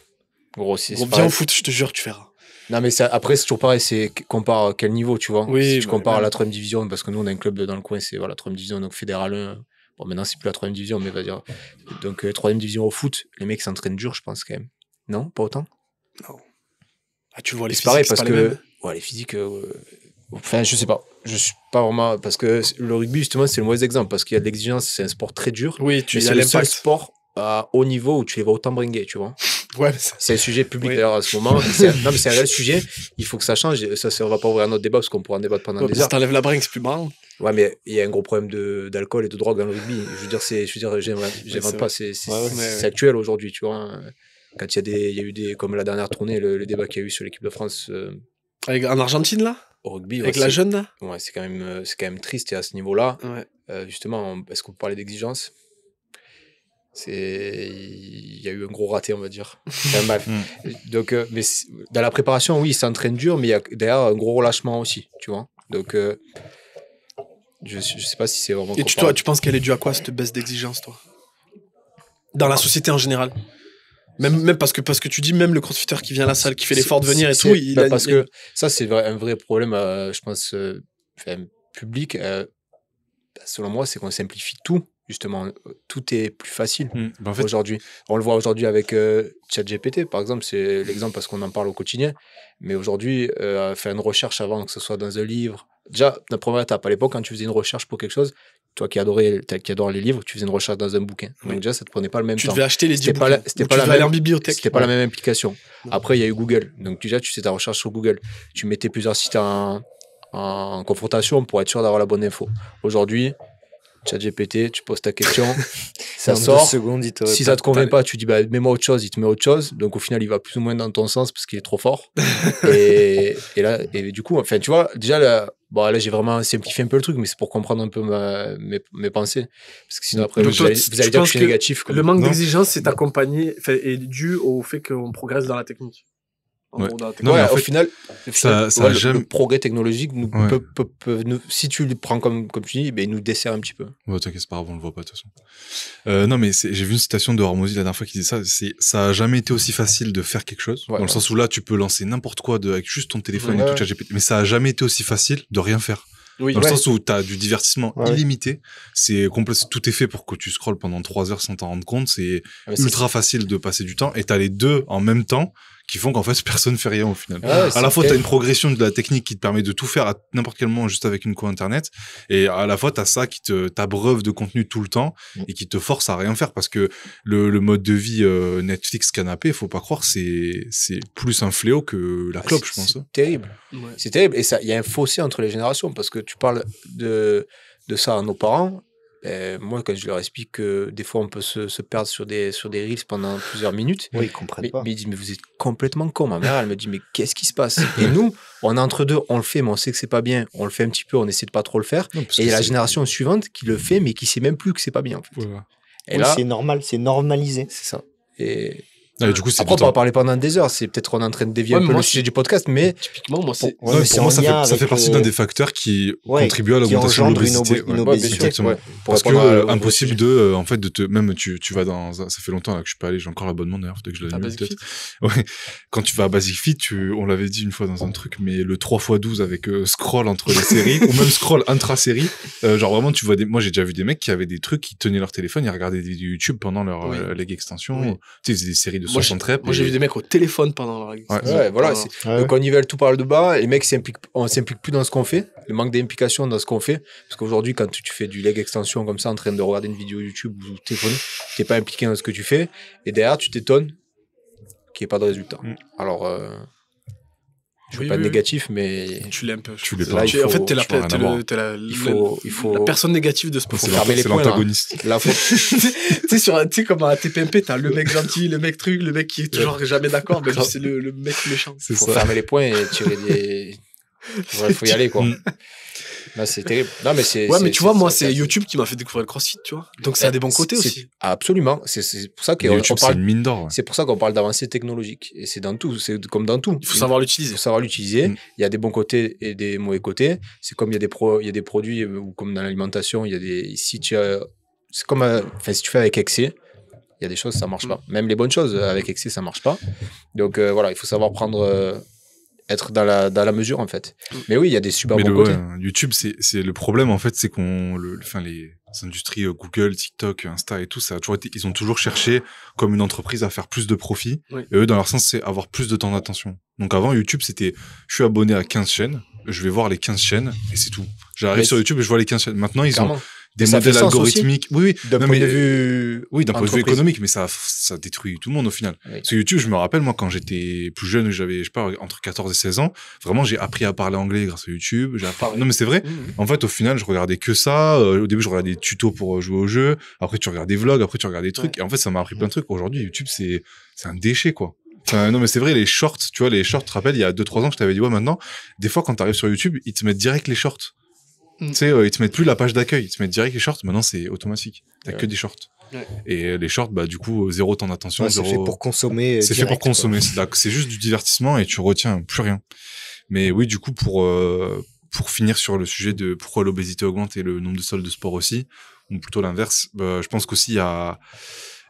Gros, c'est Gros, viens pareil. au foot, je te jure, tu feras. Non, mais après, c'est toujours pareil. C'est compare à quel niveau, tu vois. Oui, si tu bah, compares à ouais. la 3e division, parce que nous, on a un club dans le coin, c'est voilà, 3e division, donc fédéral 1. Bon, maintenant, c'est plus la 3e division, mais va dire. Donc, 3e division au foot, les mecs s'entraînent dur, je pense, quand même. Non, pas autant. Ah, tu vois, les C'est pareil, physiques, parce c'est pas les que mêmes. ouais, les physiques. Enfin, je sais pas. Je suis pas vraiment. Parce que le rugby, justement, c'est le mauvais exemple. Parce qu'il y a de l'exigence, c'est un sport très dur. Oui, tu Mais y c'est as le seul l'impact. sport à haut niveau où tu les vois autant bringuer, tu vois. Ouais, mais ça- C'est un sujet public Oui. d'ailleurs à ce moment. Non, mais c'est un réel sujet. Il faut que ça change. Ça, on va pas ouvrir un autre débat parce qu'on pourra en débattre pendant Ouais, des si heures. t'enlèves la bringue, c'est plus marrant. Ouais, mais il y a un gros problème d'alcool et de drogue dans le rugby. Je veux dire, j'invente c'est pas. vrai. C'est Ouais. actuel aujourd'hui, tu vois. Quand il y a eu des, comme la dernière tournée, le débat qu'il y a eu sur l'équipe de France En Argentine, là? au rugby. Avec ouais, la c'est- jeune, là? Ouais, c'est quand même triste et à ce niveau-là. Ouais. Justement, est-ce qu'on peut parler d'exigence? il y a eu un gros raté, on va dire. Enfin, bref. Donc, mais dans la préparation, oui, il s'entraîne dur, mais il y a derrière un gros relâchement aussi, tu vois. Donc, je sais pas si c'est vraiment. Et toi, tu penses qu'elle est due à quoi, cette baisse d'exigence, toi? Dans la société en général? Même parce que tu dis, même le crossfitter qui vient à la salle, qui fait l'effort de venir et tout, parce que ça, c'est un vrai problème, je pense, public. Selon moi, c'est qu'on simplifie tout. Justement, tout est plus facile en fait, aujourd'hui. On le voit aujourd'hui avec ChatGPT, par exemple, c'est l'exemple parce qu'on en parle au quotidien. Mais aujourd'hui, faire une recherche avant que ce soit dans un livre. Déjà, la première étape, à l'époque, quand tu faisais une recherche pour quelque chose, toi qui adore les livres, tu faisais une recherche dans un bouquin. Donc déjà, ça te prenait pas le même temps. Tu devais acheter les 10 bouquins. C'était pas la même, aller en bibliothèque. C'était pas la même implication. Après, il y a eu Google. Donc déjà, tu fais ta recherche sur Google. Tu mettais plusieurs sites en confrontation pour être sûr d'avoir la bonne info. Aujourd'hui, ChatGPT, tu poses ta question, ça sort. 2 secondes, si ça te convient pas, tu dis mets-moi autre chose, il te met autre chose. Donc au final, il va plus ou moins dans ton sens parce qu'il est trop fort. et du coup, enfin, tu vois, déjà là, j'ai vraiment simplifié un peu le truc, mais c'est pour comprendre un peu mes pensées. Parce que sinon après, vous allez dire que je suis négatif. Le manque d'exigence, c'est est dû au fait qu'on progresse dans la technique. Au final, le progrès technologique peut nous, si tu le prends comme tu dis, il nous dessert un petit peu. Ouais, t'inquiète, c'est pas grave, on le voit pas de toute façon. Non, mais j'ai vu une citation de Hormozy la dernière fois qui disait ça. Ça a jamais été aussi facile de faire quelque chose. Dans le sens où là, tu peux lancer n'importe quoi avec juste ton téléphone et tout ChatGPT. Mais ça a jamais été aussi facile de rien faire. Dans le sens où t'as du divertissement illimité. Tout est fait pour que tu scrolles pendant 3 heures sans t'en rendre compte. C'est ultra facile de passer du temps. Et t'as les deux en même temps qui font qu'en fait personne fait rien au final. À la fois t'as une progression de la technique qui te permet de tout faire à n'importe quel moment juste avec une co internet, et à la fois t'as ça qui t'abreuve de contenu tout le temps et qui te force à rien faire, parce que le mode de vie Netflix canapé, faut pas croire, c'est plus un fléau que la clope, je pense. C'est terrible. C'est terrible, et ça, il y a un fossé entre les générations, parce que tu parles de ça à nos parents. Moi, quand je leur explique que des fois on peut se perdre sur des reels pendant plusieurs minutes, ils comprennent pas. Mais ils disent, mais vous êtes complètement con. Ma mère, elle me dit, mais qu'est-ce qui se passe? Et nous, on est entre deux, on le fait, mais on sait que c'est pas bien. On le fait un petit peu, on essaie de pas trop le faire. Et il y a la génération suivante qui le fait, mais qui sait même plus que c'est pas bien, en fait. Et là, c'est normal, c'est normalisé. C'est ça. Et du coup, après, on peut en parler pendant des heures. C'est peut-être qu'on est en train de dévier un peu le sujet du podcast, mais typiquement, moi, c'est pour moi, ça fait partie d'un des facteurs qui contribue à l'augmentation de l'obésité. Parce que impossible même tu vas ça fait longtemps là que je suis pas allé, j'ai encore l'abonnement d'ailleurs, peut-être que je l'annule peut-être. Ouais. Quand tu vas à Basic Fit, on l'avait dit une fois dans un truc, mais le 3x12 avec scroll entre les séries ou même scroll intra-série, genre vraiment tu vois moi j'ai déjà vu des mecs qui avaient des trucs, qui tenaient leur téléphone, ils regardaient des vidéos YouTube pendant leur leg extension, tu sais, ils faisaient des séries de 60 reps. Moi j'ai vu des mecs au téléphone pendant leur extension. Voilà. Donc on nivelle tout par le bas, les mecs on s'implique plus dans ce qu'on fait, le manque d'implication dans ce qu'on fait, parce qu'aujourd'hui quand tu fais du leg extension comme ça en train de regarder une vidéo YouTube ou téléphone, t'es pas impliqué dans ce que tu fais, et derrière tu t'étonnes qu'il n'y ait pas de résultat. Alors je veux pas être négatif, mais tu l'es un peu. Tu l'es pas. En fait, t'es la personne négative de ce podcast. C'est l'antagoniste. Tu sais, comme à TPMP, t'as le mec gentil, le mec truc, le mec qui est toujours jamais d'accord, mais c'est le mec méchant. Faut fermer les poings et tirer des... faut y aller, quoi. Là, c'est terrible. Non, mais mais tu vois, moi, c'est YouTube qui m'a fait découvrir le CrossFit, tu vois. Donc, ça a des bons côtés aussi. Absolument. C'est pour ça qu'on YouTube, c'est une mine d'or. C'est pour ça qu'on parle d'avancée technologique. Et c'est dans tout. C'est comme dans tout. Il faut savoir l'utiliser. Il y a des bons côtés et des mauvais côtés. C'est comme il y a des produits, ou comme dans l'alimentation, il y a c'est comme, si tu fais avec excès, il y a des choses, ça marche pas. Même les bonnes choses, avec excès, ça marche pas. Donc, voilà, il faut savoir être dans la mesure, en fait. Mais oui, il y a des super bons côtés. YouTube, c'est le problème, en fait, c'est les industries Google, TikTok, Insta et tout, ça a toujours été, ils ont toujours cherché comme une entreprise à faire plus de profit. Oui. Et eux, dans leur sens, c'est avoir plus de temps d'attention. Donc avant, YouTube, c'était, je suis abonné à 15 chaînes, je vais voir les 15 chaînes et c'est tout. J'arrive sur YouTube et je vois les 15 chaînes. Maintenant, ils ont des modèles algorithmiques. Oui. D'un point de vue économique, mais ça détruit tout le monde au final. Oui. Parce que YouTube, je me rappelle, moi, quand j'étais plus jeune, j'avais, je sais pas, entre 14 et 16 ans, vraiment, j'ai appris à parler anglais grâce à YouTube. Non, mais c'est vrai. En fait, au final, je regardais que ça. Au début, je regardais des tutos pour jouer au jeu. Après, tu regardes des vlogs. Après, tu regardes des trucs. Ouais. Et en fait, ça m'a appris plein de trucs. Aujourd'hui, YouTube, c'est un déchet, quoi. Enfin, non, mais c'est vrai, les shorts, tu vois, tu te rappelles, il y a 2-3 ans, je t'avais dit, maintenant, des fois, quand t'arrives sur YouTube, ils te mettent direct les shorts. Tu sais, ils te mettent plus la page d'accueil, ils te mettent direct les shorts. Maintenant, c'est automatique. T'as que des shorts. Ouais. Et les shorts, du coup, zéro temps d'attention. Ouais, c'est fait pour consommer. C'est fait pour consommer. C'est juste du divertissement et tu retiens plus rien. Mais oui, du coup, pour finir sur le sujet de pourquoi l'obésité augmente et le nombre de salles de sport aussi, ou plutôt l'inverse, je pense qu'aussi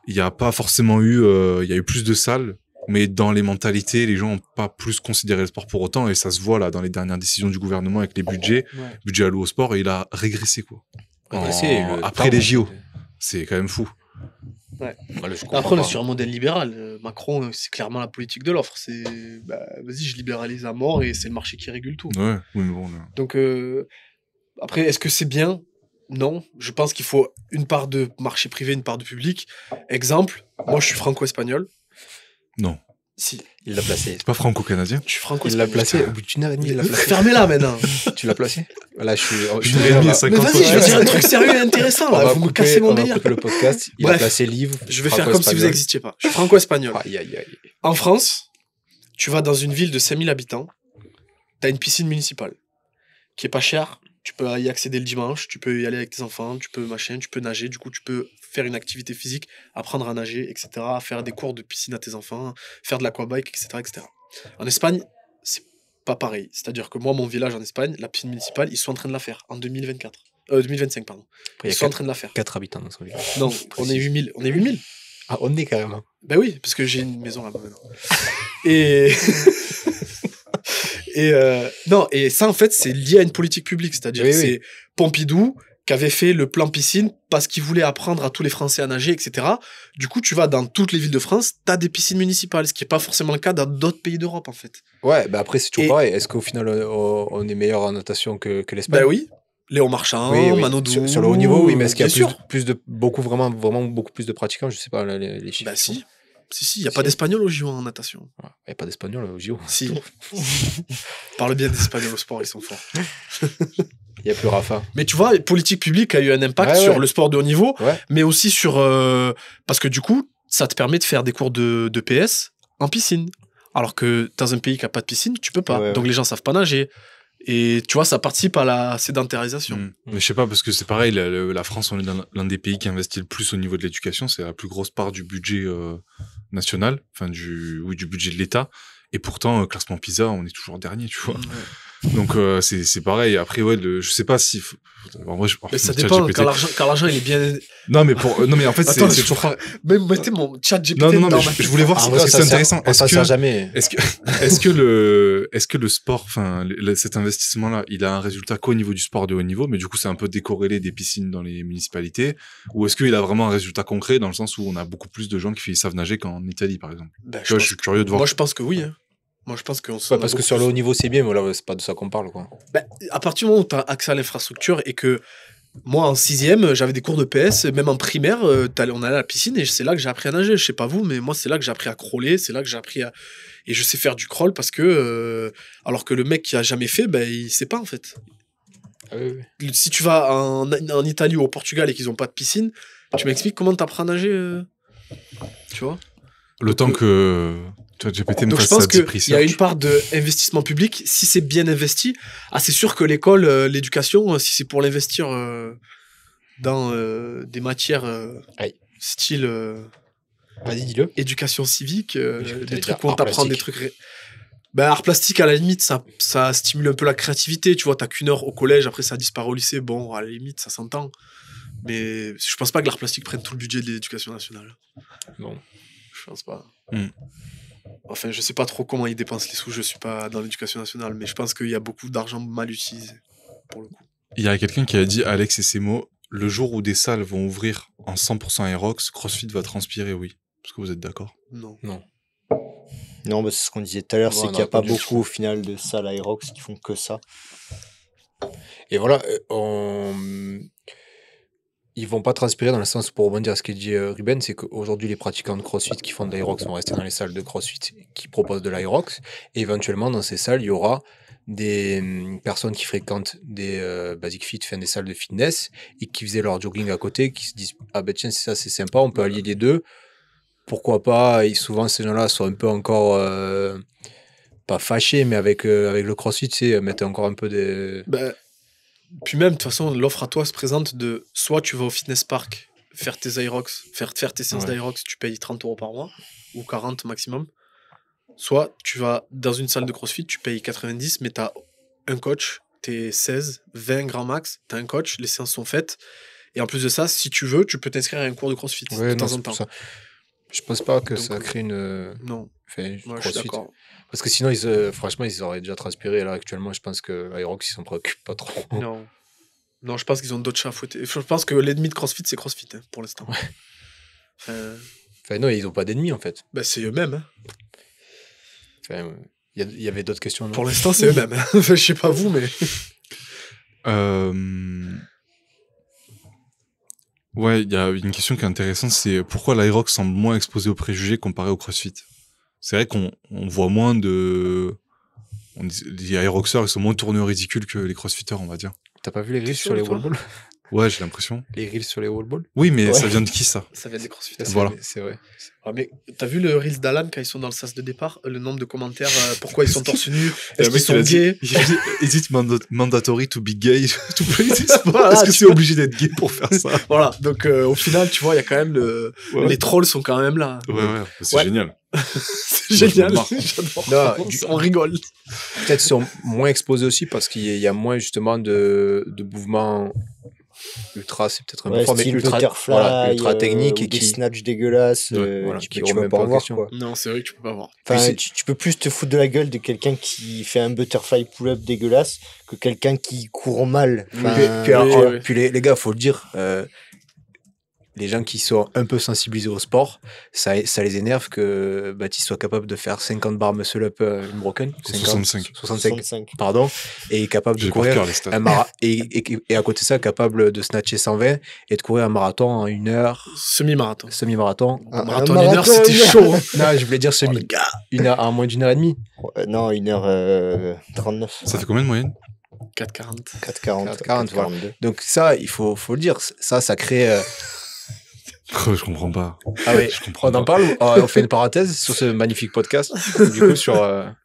il y a pas forcément eu, il y a eu plus de salles, mais dans les mentalités, les gens ont pas plus considéré le sport pour autant, et ça se voit là dans les dernières décisions du gouvernement avec les budgets, budget alloué au sport, et il a régressé quoi. Après les JO, c'est quand même fou. Ouais. Après, on est sur un modèle libéral. Macron, c'est clairement la politique de l'offre. C'est, vas-y, je libéralise à mort et c'est le marché qui régule tout. Ouais, oui, mais bon. Là. Donc, après, est-ce que c'est bien ? Non. Je pense qu'il faut une part de marché privé, une part de public. Exemple, moi, je suis franco-espagnol. Non. Si. Il l'a placé. C'est pas franco-canadien ? Je suis franco-espagnol. Il l'a placé au bout d'une heure et demie. Fermez-la maintenant. Tu l'as placé ? Là, je suis. Mais vas-y, je vais dire un truc sérieux et intéressant. Là. Vous me cassez mon délire. Le podcast. Il a placé livre. Je vais faire comme si vous n'existiez pas. Je suis franco-espagnol. Aïe, aïe, aïe. En France, tu vas dans une ville de 5000 habitants, tu as une piscine municipale qui est pas chère. Tu peux y accéder le dimanche, tu peux y aller avec tes enfants, tu peux nager. Du coup, tu peux faire une activité physique, apprendre à nager, etc. Faire des cours de piscine à tes enfants, faire de l'aquabike, etc., etc. En Espagne, c'est pas pareil. C'est-à-dire que moi, mon village en Espagne, la piscine municipale, ils sont en train de la faire en 2025, pardon. Ils sont en train de la faire. 4 habitants dans son village. Non, on est 8000. On est 8000. Ah, on est carrément. Ben oui, parce que j'ai une maison là-bas maintenant. Et... non, et ça, en fait, c'est lié à une politique publique. C'est-à-dire que c'est Pompidou qui avait fait le plan piscine parce qu'il voulait apprendre à tous les Français à nager, etc. Du coup, tu vas dans toutes les villes de France, t'as des piscines municipales, ce qui n'est pas forcément le cas dans d'autres pays d'Europe, en fait. Ouais, après, c'est toujours pareil. Est-ce qu'au final, on est meilleur en natation que l'Espagne ? Ben oui. Léon Marchand, Manodou... Sur le haut niveau, oui, mais est-ce qu'il y a plus de... vraiment beaucoup plus de pratiquants ? Je sais pas, les chiffres. Ben si. Si, il n'y a pas d'espagnol au JO en natation. Il n'y a pas d'espagnol au JO. Si. Parle bien d'espagnol au sport, ils sont forts. Il n'y a plus Rafa. Mais tu vois, politique publique a eu un impact sur le sport de haut niveau, mais aussi sur... parce que du coup, ça te permet de faire des cours de PS en piscine. Alors que dans un pays qui n'a pas de piscine, tu peux pas. Donc les gens ne savent pas nager. Et tu vois, ça participe à la sédentarisation. Mais je sais pas, parce que c'est pareil, la France, on est l'un des pays qui investit le plus au niveau de l'éducation. C'est la plus grosse part du budget national, enfin du budget de l'État. Et pourtant, classement PISA, on est toujours dernier, tu vois. Donc c'est pareil. Après, je sais pas si... En vrai, mais ça dépend, quand l'argent il est bien... Non, mais en fait, c'est toujours... Même mettez mon chat GPT non, mais je voulais voir si c'est intéressant. Est-ce que le sport, enfin, cet investissement-là, il a un résultat qu'au niveau du sport de haut niveau, mais du coup, c'est un peu décorrélé des piscines dans les municipalités, ou est-ce qu'il a vraiment un résultat concret dans le sens où on a beaucoup plus de gens qui savent nager qu'en Italie, par exemple? Je suis curieux de voir. Moi, je pense que oui, hein. Moi, je pense qu'on parce que sur le haut niveau, c'est bien, mais là, c'est pas de ça qu'on parle, quoi. À partir du moment où tu as accès à l'infrastructure et que moi, en 6e, j'avais des cours de PS, même en primaire, on allait à la piscine et c'est là que j'ai appris à nager. Je sais pas vous, mais moi, c'est là que j'ai appris à crawler, c'est là que j'ai appris à... Et je sais faire du crawl parce que... alors que le mec qui a jamais fait, il sait pas, en fait. Oui. Si tu vas en Italie ou au Portugal et qu'ils ont pas de piscine, tu m'expliques comment t'apprends à nager Tu vois ? Le temps que... GPT me donc je pense qu'il y a une part d'investissement public, si c'est bien investi. C'est sûr que l'école, l'éducation, si c'est pour l'investir dans des matières style vas-y, dis-le. éducation civique, des trucs où on t'apprend des trucs... art plastique, à la limite, ça stimule un peu la créativité. Tu vois, t'as qu'une heure au collège, après ça disparaît au lycée. Bon, à la limite, ça s'entend. Mais je pense pas que l'art plastique prenne tout le budget de l'éducation nationale. Non. Je pense pas. Enfin, je sais pas trop comment ils dépensent les sous, je suis pas dans l'éducation nationale, mais je pense qu'il y a beaucoup d'argent mal utilisé, pour le coup. Il y a quelqu'un qui a dit, Alex et ses mots, le jour où des salles vont ouvrir en 100% Aerox, CrossFit va transpirer, oui. Est-ce que vous êtes d'accord? Non. Non, c'est ce qu'on disait tout à l'heure, c'est qu'il n'y a pas beaucoup, au final, de salles Aerox qui font que ça. Et voilà, ils vont pas transpirer dans le sens, pour rebondir à ce que dit Ruben, c'est qu'aujourd'hui les pratiquants de CrossFit qui font de l'Aerox vont rester dans les salles de CrossFit qui proposent de l'Aerox, et éventuellement dans ces salles il y aura des personnes qui fréquentent des Basic Fit, des salles de fitness, et qui faisaient leur jogging à côté, qui se disent tiens c'est sympa, on peut allier les deux, pourquoi pas. Et souvent ces gens-là sont un peu encore pas fâchés, mais avec le CrossFit, mettre encore un peu de... Puis même, de toute façon, l'offre à toi se présente de soit tu vas au fitness park faire tes Aerox, faire tes séances d'Aerox, tu payes 30 € par mois, ou 40 maximum. Soit tu vas dans une salle de CrossFit, tu payes 90, mais tu as un coach, t'es 16, 20 grand max, tu as un coach, les séances sont faites. Et en plus de ça, si tu veux, tu peux t'inscrire à un cours de CrossFit de temps en temps. Ça. Je pense pas que Donc, ça crée une. Non. Enfin, Moi, je suis CrossFit. d'accord. Parce que sinon, franchement, ils auraient déjà transpiré. Là, actuellement, je pense que Aerox, ils s'en préoccupent pas trop. Non. Non, je pense qu'ils ont d'autres chats à fouetter. Je pense que l'ennemi de CrossFit, c'est CrossFit, hein, pour l'instant. Enfin, non, ils ont pas d'ennemis, en fait. Bah, c'est eux-mêmes. Hein. Enfin, il y avait d'autres questions. Non Pour l'instant, c'est eux-mêmes. Hein. Enfin, je sais pas vous, mais. Ouais, il y a une question qui est intéressante, c'est pourquoi l'Aerox semble moins exposé aux préjugés comparé au CrossFit. C'est vrai qu'on voit moins de... Les Aeroxers, ils sont moins tournés au ridicule que les CrossFitters, on va dire. T'as pas vu les reels sur les wall balls? Ouais, j'ai l'impression. Les reels sur les wall balls? Oui, mais ça vient de qui, ça? Ça vient des CrossFitters. Voilà. C'est vrai. Ah, mais t'as vu le Reels d'Alan quand ils sont dans le sas de départ? Le nombre de commentaires, pourquoi ils sont torse nu? Est-ce qu'ils sont gays? Is it mandatory to be gay to play this sport? Voilà, Est-ce que c'est obligé d'être gay pour faire ça? Voilà, donc au final, tu vois, il y a quand même les trolls sont quand même là. Ouais, c'est génial. C'est génial. Moi, J'adore. On rigole. Peut-être qu'ils sont moins exposés aussi parce qu'il y a moins justement de mouvements ultra, c'est peut-être un peu fort, mais ultra technique et des qui snatchs dégueulasses qui tu remet peux pas pas en voir question. quoi. Non, c'est vrai que tu peux pas voir. Enfin, tu peux plus te foutre de la gueule de quelqu'un qui fait un butterfly pull-up dégueulasse que quelqu'un qui court mal. Enfin, Puis les gars, faut le dire, les gens qui sont un peu sensibilisés au sport, ça les énerve que Baptiste soit capable de faire 50 barres muscle-up unbroken. 65, pardon, et capable de courir un marathon. Et à côté de ça, capable de snatcher 120 et de courir un marathon en 1 heure. Semi-marathon. Un marathon en 1 heure, c'était chaud. Non, je voulais dire semi. En moins d'1 heure et demie. Non, 1h39. Ça fait combien de moyenne? 4,40. 4,40, voilà. Donc ça, il faut le dire. Ça crée... Je comprends pas. Ah oui, on en parle. On fait une parenthèse sur ce magnifique podcast. Du coup, sur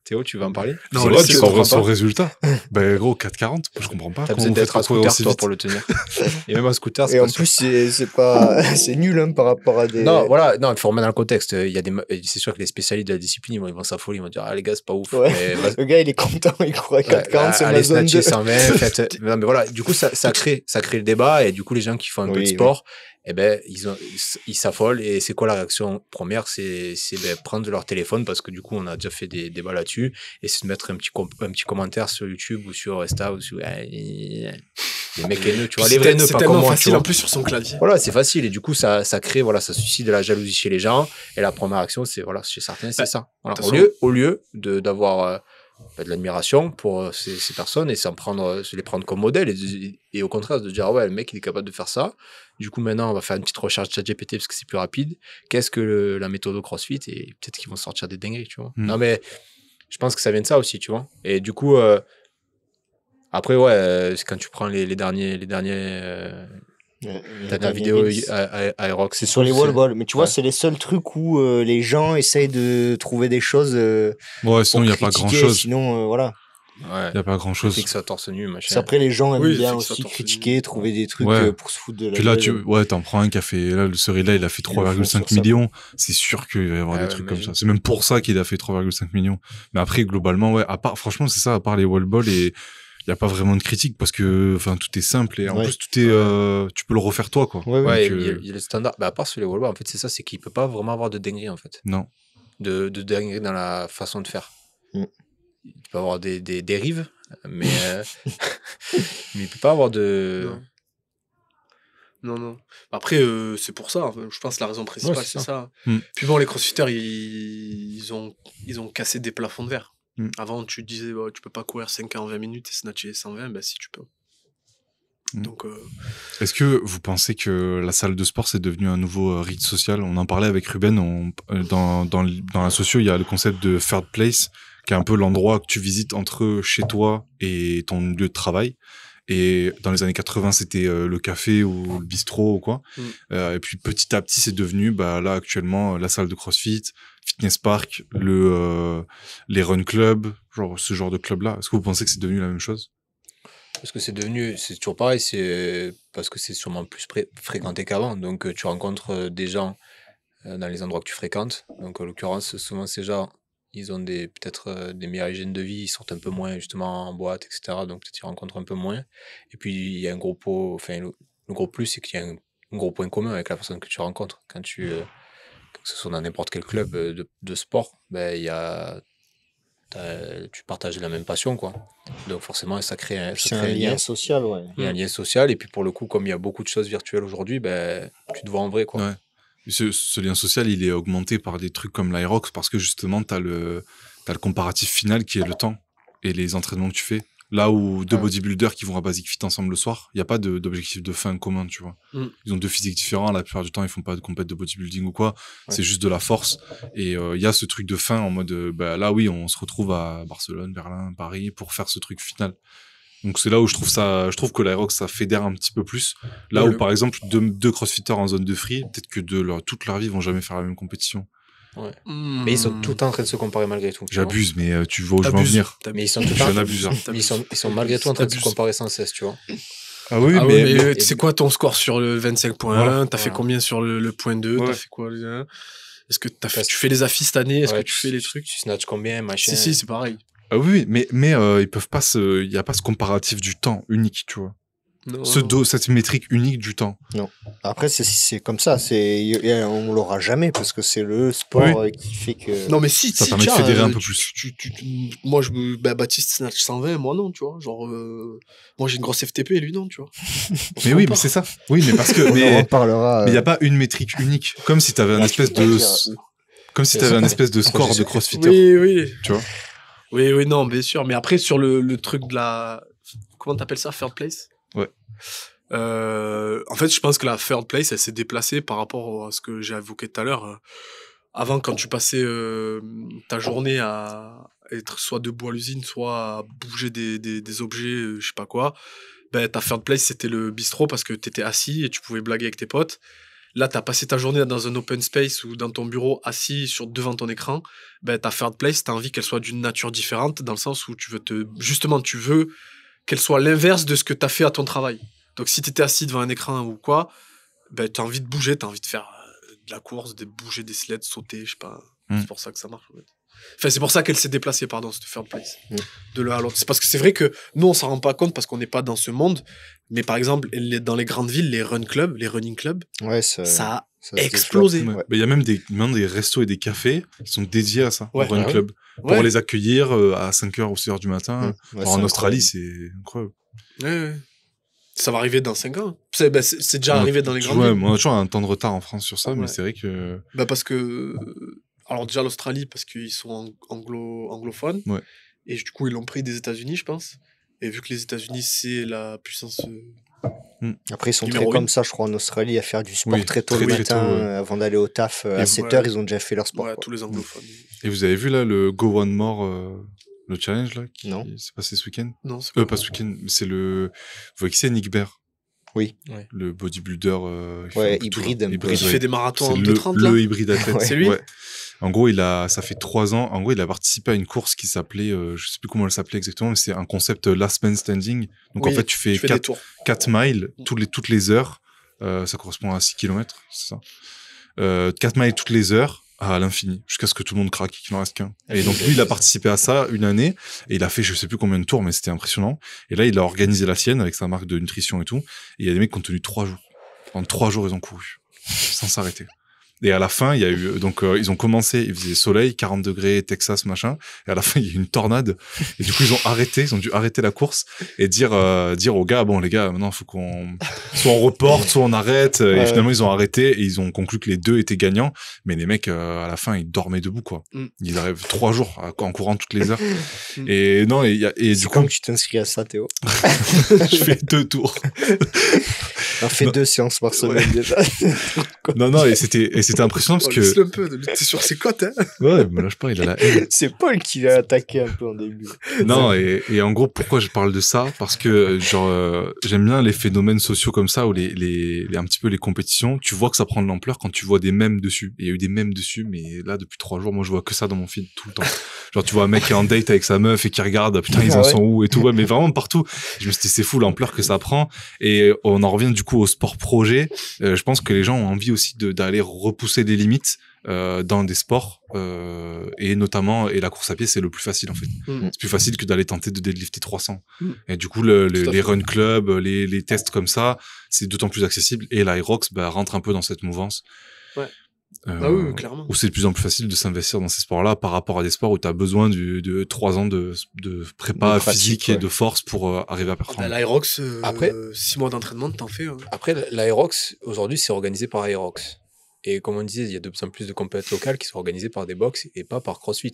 Théo, tu vas en parler? Non, là, tu comprends son résultat. Ben, gros, 4,40, je comprends pas. T'as besoin d'être à scooter, toi, pour le tenir. Et même un scooter, c'est pas. Et en plus, c'est nul, hein, par rapport à des. Non, voilà, il faut remettre dans le contexte. C'est sûr que les spécialistes de la discipline, ils vont s'affoler, ils vont dire, ah, les gars, c'est pas ouf. Ouais. Mais, le gars, il est content, il court à 4,40, c'est ma zone 2. 120, non, mais voilà, du coup, ça crée le débat, et du coup, les gens qui font un peu de sport, eh ben, ils s'affolent, et c'est quoi la réaction première? C'est prendre leur téléphone, parce que du coup, on a déjà fait des débats là-dessus, et c'est de mettre un petit commentaire sur YouTube ou sur Insta ou sur les mecs haineux, tu vois, les vrais haineux, pas comme moi. C'est tellement facile en plus sur son clavier. Voilà, c'est facile, et du coup, ça crée, ça suscite de la jalousie chez les gens, et la première réaction, c'est, chez certains, c'est ça. Voilà. Au lieu d'avoir de l'admiration pour ces personnes et se les prendre comme modèle et au contraire de dire ouais, le mec il est capable de faire ça, du coup maintenant on va faire une petite recherche ChatGPT parce que c'est plus rapide, qu'est-ce que la méthode au CrossFit, et peut-être qu'ils vont sortir des dingueries, tu vois. Non mais je pense que ça vient de ça aussi, tu vois, et du coup après c'est quand tu prends les dernières vidéos Aerox, c'est sur les wall balls, mais tu vois, c'est les seuls trucs où les gens essayent de trouver des choses. Ouais, sinon il n'y a pas grand chose. Sinon, voilà. Ouais. Il n'y a pas grand chose. Fixe ça torse nu, machin. Après, les gens aiment bien aussi critiquer, trouver des trucs pour se foutre de la gueule. Puis là, t'en prends un qui a fait, là, ce reel-là, il a fait 3,5 millions. C'est sûr qu'il va y avoir des trucs comme ça. C'est même pour ça qu'il a fait 3,5 millions. Mais après, globalement, franchement, c'est ça, à part les wall balls et, il n'y a pas vraiment de critique parce que tout est simple et en plus tout est tu peux le refaire toi quoi. Il y a le standard, à part sur les wall-balls en fait, c'est ça, c'est qu'il peut pas vraiment avoir de dinguerie en fait. Non. De dinguerie dans la façon de faire. Il peut avoir des dérives mais mais il peut pas avoir de non. Après c'est pour ça, je pense que la raison principale c'est ça. Puis bon, les crossfitters ils ont cassé des plafonds de verre. Avant, tu disais, tu peux pas courir 5 en 20 minutes et snatcher 120, si tu peux. Donc, est-ce que vous pensez que la salle de sport c'est devenu un nouveau rite social? On en parlait avec Ruben, dans la socio, il y a le concept de third place, qui est un peu l'endroit que tu visites entre chez toi et ton lieu de travail. Et dans les années 80, c'était le café ou le bistrot ou quoi. Et puis petit à petit, c'est devenu là actuellement la salle de CrossFit, Fitness Park, les Run Club, ce genre de club là. Est-ce que vous pensez que c'est devenu la même chose? Parce que c'est toujours pareil, c'est parce que c'est sûrement plus fréquenté qu'avant. Donc, tu rencontres des gens dans les endroits que tu fréquentes. Donc, en l'occurrence, souvent, ces gens, ils ont peut-être des meilleures hygiènes de vie, ils sortent un peu moins, justement, en boîte, etc. Donc, peut-être ils rencontrent un peu moins. Et puis, il y a un gros pot, enfin, le gros plus, c'est qu'il y a un gros point commun avec la personne que tu rencontres. Quand que ce soit dans n'importe quel club de sport, ben, tu partages la même passion, quoi. Donc forcément, ça crée un lien social, ouais. Il y a un lien social, et puis pour le coup, comme il y a beaucoup de choses virtuelles aujourd'hui, ben, tu te vois en vrai, quoi. Ouais. Ce lien social, il est augmenté par des trucs comme l'Aerox, parce que justement, t'as le comparatif final qui est le temps et les entraînements que tu fais. Là où deux bodybuilders qui vont à Basic Fit ensemble le soir, il n'y a pas d'objectif de fin commun, tu vois. Ils ont deux physiques différents, la plupart du temps, ils font pas de compète de bodybuilding ou quoi. C'est juste de la force. Et il y a ce truc de fin en mode, là oui, on se retrouve à Barcelone, Berlin, Paris pour faire ce truc final. Donc c'est là où je trouve que l'Aerox, ça fédère un petit peu plus. Là où, par exemple, deux crossfitters en zone de free, peut-être que toute leur vie, ils vont jamais faire la même compétition. Ouais. Mais ils sont tout le temps en train de se comparer malgré tout. J'abuse, mais tu vois où je veux en venir. Mais ils sont tout le temps. Je suis un abuseur. Ils sont malgré tout en train de se comparer sans cesse, tu vois. Ah oui, mais c'est quoi ton score sur le 25.1 ? T'as fait combien sur le point 2 ? T'as fait quoi ? Est-ce que tu fais les affis cette année ? Est-ce que tu fais les trucs ? Tu snatches combien, machin ? Si, c'est pareil. Ah oui, mais ils peuvent pas il y a pas ce comparatif du temps unique, tu vois. Non. Cette métrique unique du temps. Non. Après, c'est comme ça. On l'aura jamais parce que c'est le sport qui fait que. Non, mais si, ça permet de fédérer un peu plus. Moi, Baptiste snatch 120, moi non, tu vois. Genre, moi j'ai une grosse FTP, lui non, tu vois. Mais oui, mais c'est ça. Oui, mais parce que. On en reparlera. Mais il n'y a pas une métrique unique. Comme si t'avais un espèce de. Comme si t'avais un espèce de score de crossfitter. Oui. Tu vois. Oui, non, bien sûr. Mais après, sur le truc de la. Comment t'appelles ça, third place ? Ouais. En fait, je pense que la third place, elle s'est déplacée par rapport à ce que j'ai évoqué tout à l'heure. Avant, quand tu passais ta journée à être soit debout à l'usine, soit à bouger des objets, je sais pas quoi, ben, ta third place, c'était le bistrot parce que t'étais assis et tu pouvais blaguer avec tes potes. Là, t'as passé ta journée dans un open space ou dans ton bureau assis devant ton écran. Ben, ta third place, t'as envie qu'elle soit d'une nature différente dans le sens où tu veux qu'elle soit l'inverse de ce que t'as fait à ton travail. Donc, si t'étais assis devant un écran ou quoi, ben, t'as envie de bouger, t'as envie de faire de la course, de bouger des sleds, sauter, je sais pas. C'est pour ça que ça marche, en fait. Enfin, c'est pour ça qu'elle s'est déplacée, cette third place. De l'un à l'autre. C'est parce que c'est vrai que nous, on s'en rend pas compte parce qu'on n'est pas dans ce monde. Mais par exemple, dans les grandes villes, les running clubs, ça a explosé. Ouais. Il y a même des restos et des cafés qui sont dédiés à ça, au run club. Pour Ouais. les accueillir à 5h ou 6h du matin. En Australie, c'est incroyable. Ouais. Ça va arriver dans 5 ans. C'est déjà arrivé dans les grandes villes. On a toujours un temps de retard en France sur ça, mais c'est vrai que... parce que... Alors déjà l'Australie, parce qu'ils sont anglophones. Ouais. Et du coup, ils l'ont pris des États-Unis, je pense. Et vu que les États-Unis, c'est la puissance... Après, ils sont très comme ça, je crois, en Australie, à faire du sport très tôt le matin, avant d'aller au taf. À 7h, ils ont déjà fait leur sport. Ouais, tous les anglophones. Et vous avez vu, là, le Go One More, le challenge, là, qui s'est passé ce week-end ? Non, c'est pas ce week-end, mais c'est le... Vous voyez qui c'est, Nick Baer ? Oui. Le bodybuilder hybride. Il fait des marathons en 2:30, là. Le hybride athlète. C'est lui. Ouais. En gros, ça fait 3 ans. En gros, il a participé à une course qui s'appelait, je sais plus comment elle s'appelait exactement, mais c'est un concept Last Man Standing. Donc, en fait, tu fais 4 miles toutes les heures. Ça correspond à 6 km, c'est ça. 4 miles toutes les heures à l'infini, jusqu'à ce que tout le monde craque et qu'il n'en reste qu'un. Et donc, lui, il a participé à ça une année, et il a fait je sais plus combien de tours, mais c'était impressionnant. Et là, il a organisé la sienne avec sa marque de nutrition et tout. Et il y a des mecs qui ont tenu 3 jours. En 3 jours, ils ont couru. Sans s'arrêter. Et à la fin, il y a eu, ils ont commencé, il faisait soleil, 40 degrés, Texas, machin. Et à la fin, il y a eu une tornade. Et du coup, ils ont dû arrêter la course et dire aux gars, bon, les gars, maintenant, faut soit on reporte, soit on arrête. Et finalement, ils ont arrêté et ils ont conclu que les deux étaient gagnants. Mais les mecs, à la fin, ils dormaient debout, quoi. Ils arrivent 3 jours en courant toutes les heures. Et non, et du coup. Comme tu t'inscris à ça, Théo. Je fais 2 tours. On fait 2 séances par semaine déjà. Non, et c'était impressionnant parce que. Laisse-le un peu, t'es sur ses côtes, hein. Ouais, me lâche pas, il a la haine. C'est Paul qui l'a attaqué un peu en début. Non, et en gros, pourquoi je parle de ça? Parce que, j'aime bien les phénomènes sociaux comme ça, ou un petit peu les compétitions. Tu vois que ça prend de l'ampleur quand tu vois des mèmes dessus. Et il y a eu des mèmes dessus, mais là, depuis 3 jours, moi, je vois que ça dans mon feed tout le temps. Genre, tu vois un mec qui est en date avec sa meuf et qui regarde, putain, ils en sont où et tout. Ouais, mais vraiment partout. Je me suis dit, c'est fou l'ampleur que ça prend. Et on en revient du coup au sport projet. Je pense que les gens ont envie aussi d'aller repousser des limites dans des sports et notamment la course à pied, c'est le plus facile en fait. C'est plus facile que d'aller tenter de deadlifter 300. Et du coup les run clubs, les tests comme ça, c'est d'autant plus accessible, et l'Aerox rentre un peu dans cette mouvance. Ouais. Oui, clairement. Où c'est de plus en plus facile de s'investir dans ces sports-là par rapport à des sports où tu as besoin de 3 ans de prépa physique et de force pour arriver à performer. L'Aerox, après 6 mois d'entraînement, t'en fais. Hein. Après, l'Aerox, aujourd'hui, c'est organisé par Aerox. Et comme on disait, il y a de plus en plus de compétitions locales qui sont organisées par des box et pas par CrossFit.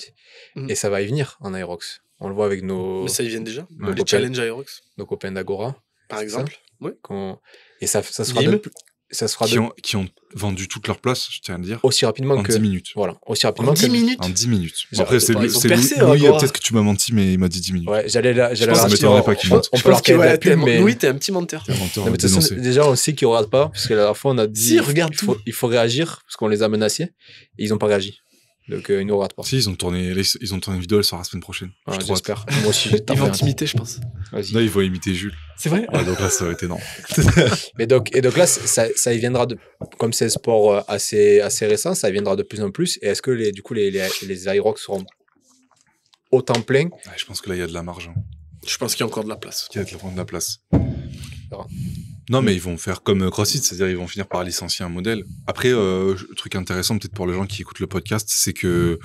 Et ça va y venir en Aerox. On le voit avec nos... Mais ça y vient déjà. Nos les challenges Aerox. Nos copains d'Agora. Par exemple. Oui. Et ça sera qui ont vendu toute leur place, je tiens à le dire. Aussi rapidement en 10 minutes. Voilà. Aussi rapidement en 10 minutes. En 10 minutes. Genre, après, c'est Louis, peut-être que tu m'as menti, mais il m'a dit 10 minutes. Ouais, j'allais ça m'étonnerait pas qu'il mente. On peut leur faire de la pub, mais... Louis, t'es un petit menteur. Déjà, on sait qu'ils regardent pas, parce que la dernière fois, on a dit... Si, regarde tout. Il faut réagir, parce qu'on les a menacés, et ils ont pas réagi. Donc, ils nous regardent pas. Si, ils ont tourné une vidéo, elle sort la semaine prochaine. J'espère. Moi aussi, ils vont t'imiter, je pense. Là, ils vont imiter Jules. C'est vrai? Ah, donc là, ça va être énorme. Et donc là, ça y viendra comme c'est un sport assez récent, ça y viendra de plus en plus. Et est-ce que les Aerox seront autant pleins? Je pense que là, il y a de la marge. Je pense qu'il y a encore de la place. Il y a de la place. Non, mais ils vont faire comme CrossFit, c'est-à-dire ils vont finir par licencier un modèle. Après, truc intéressant peut-être pour les gens qui écoutent le podcast, c'est que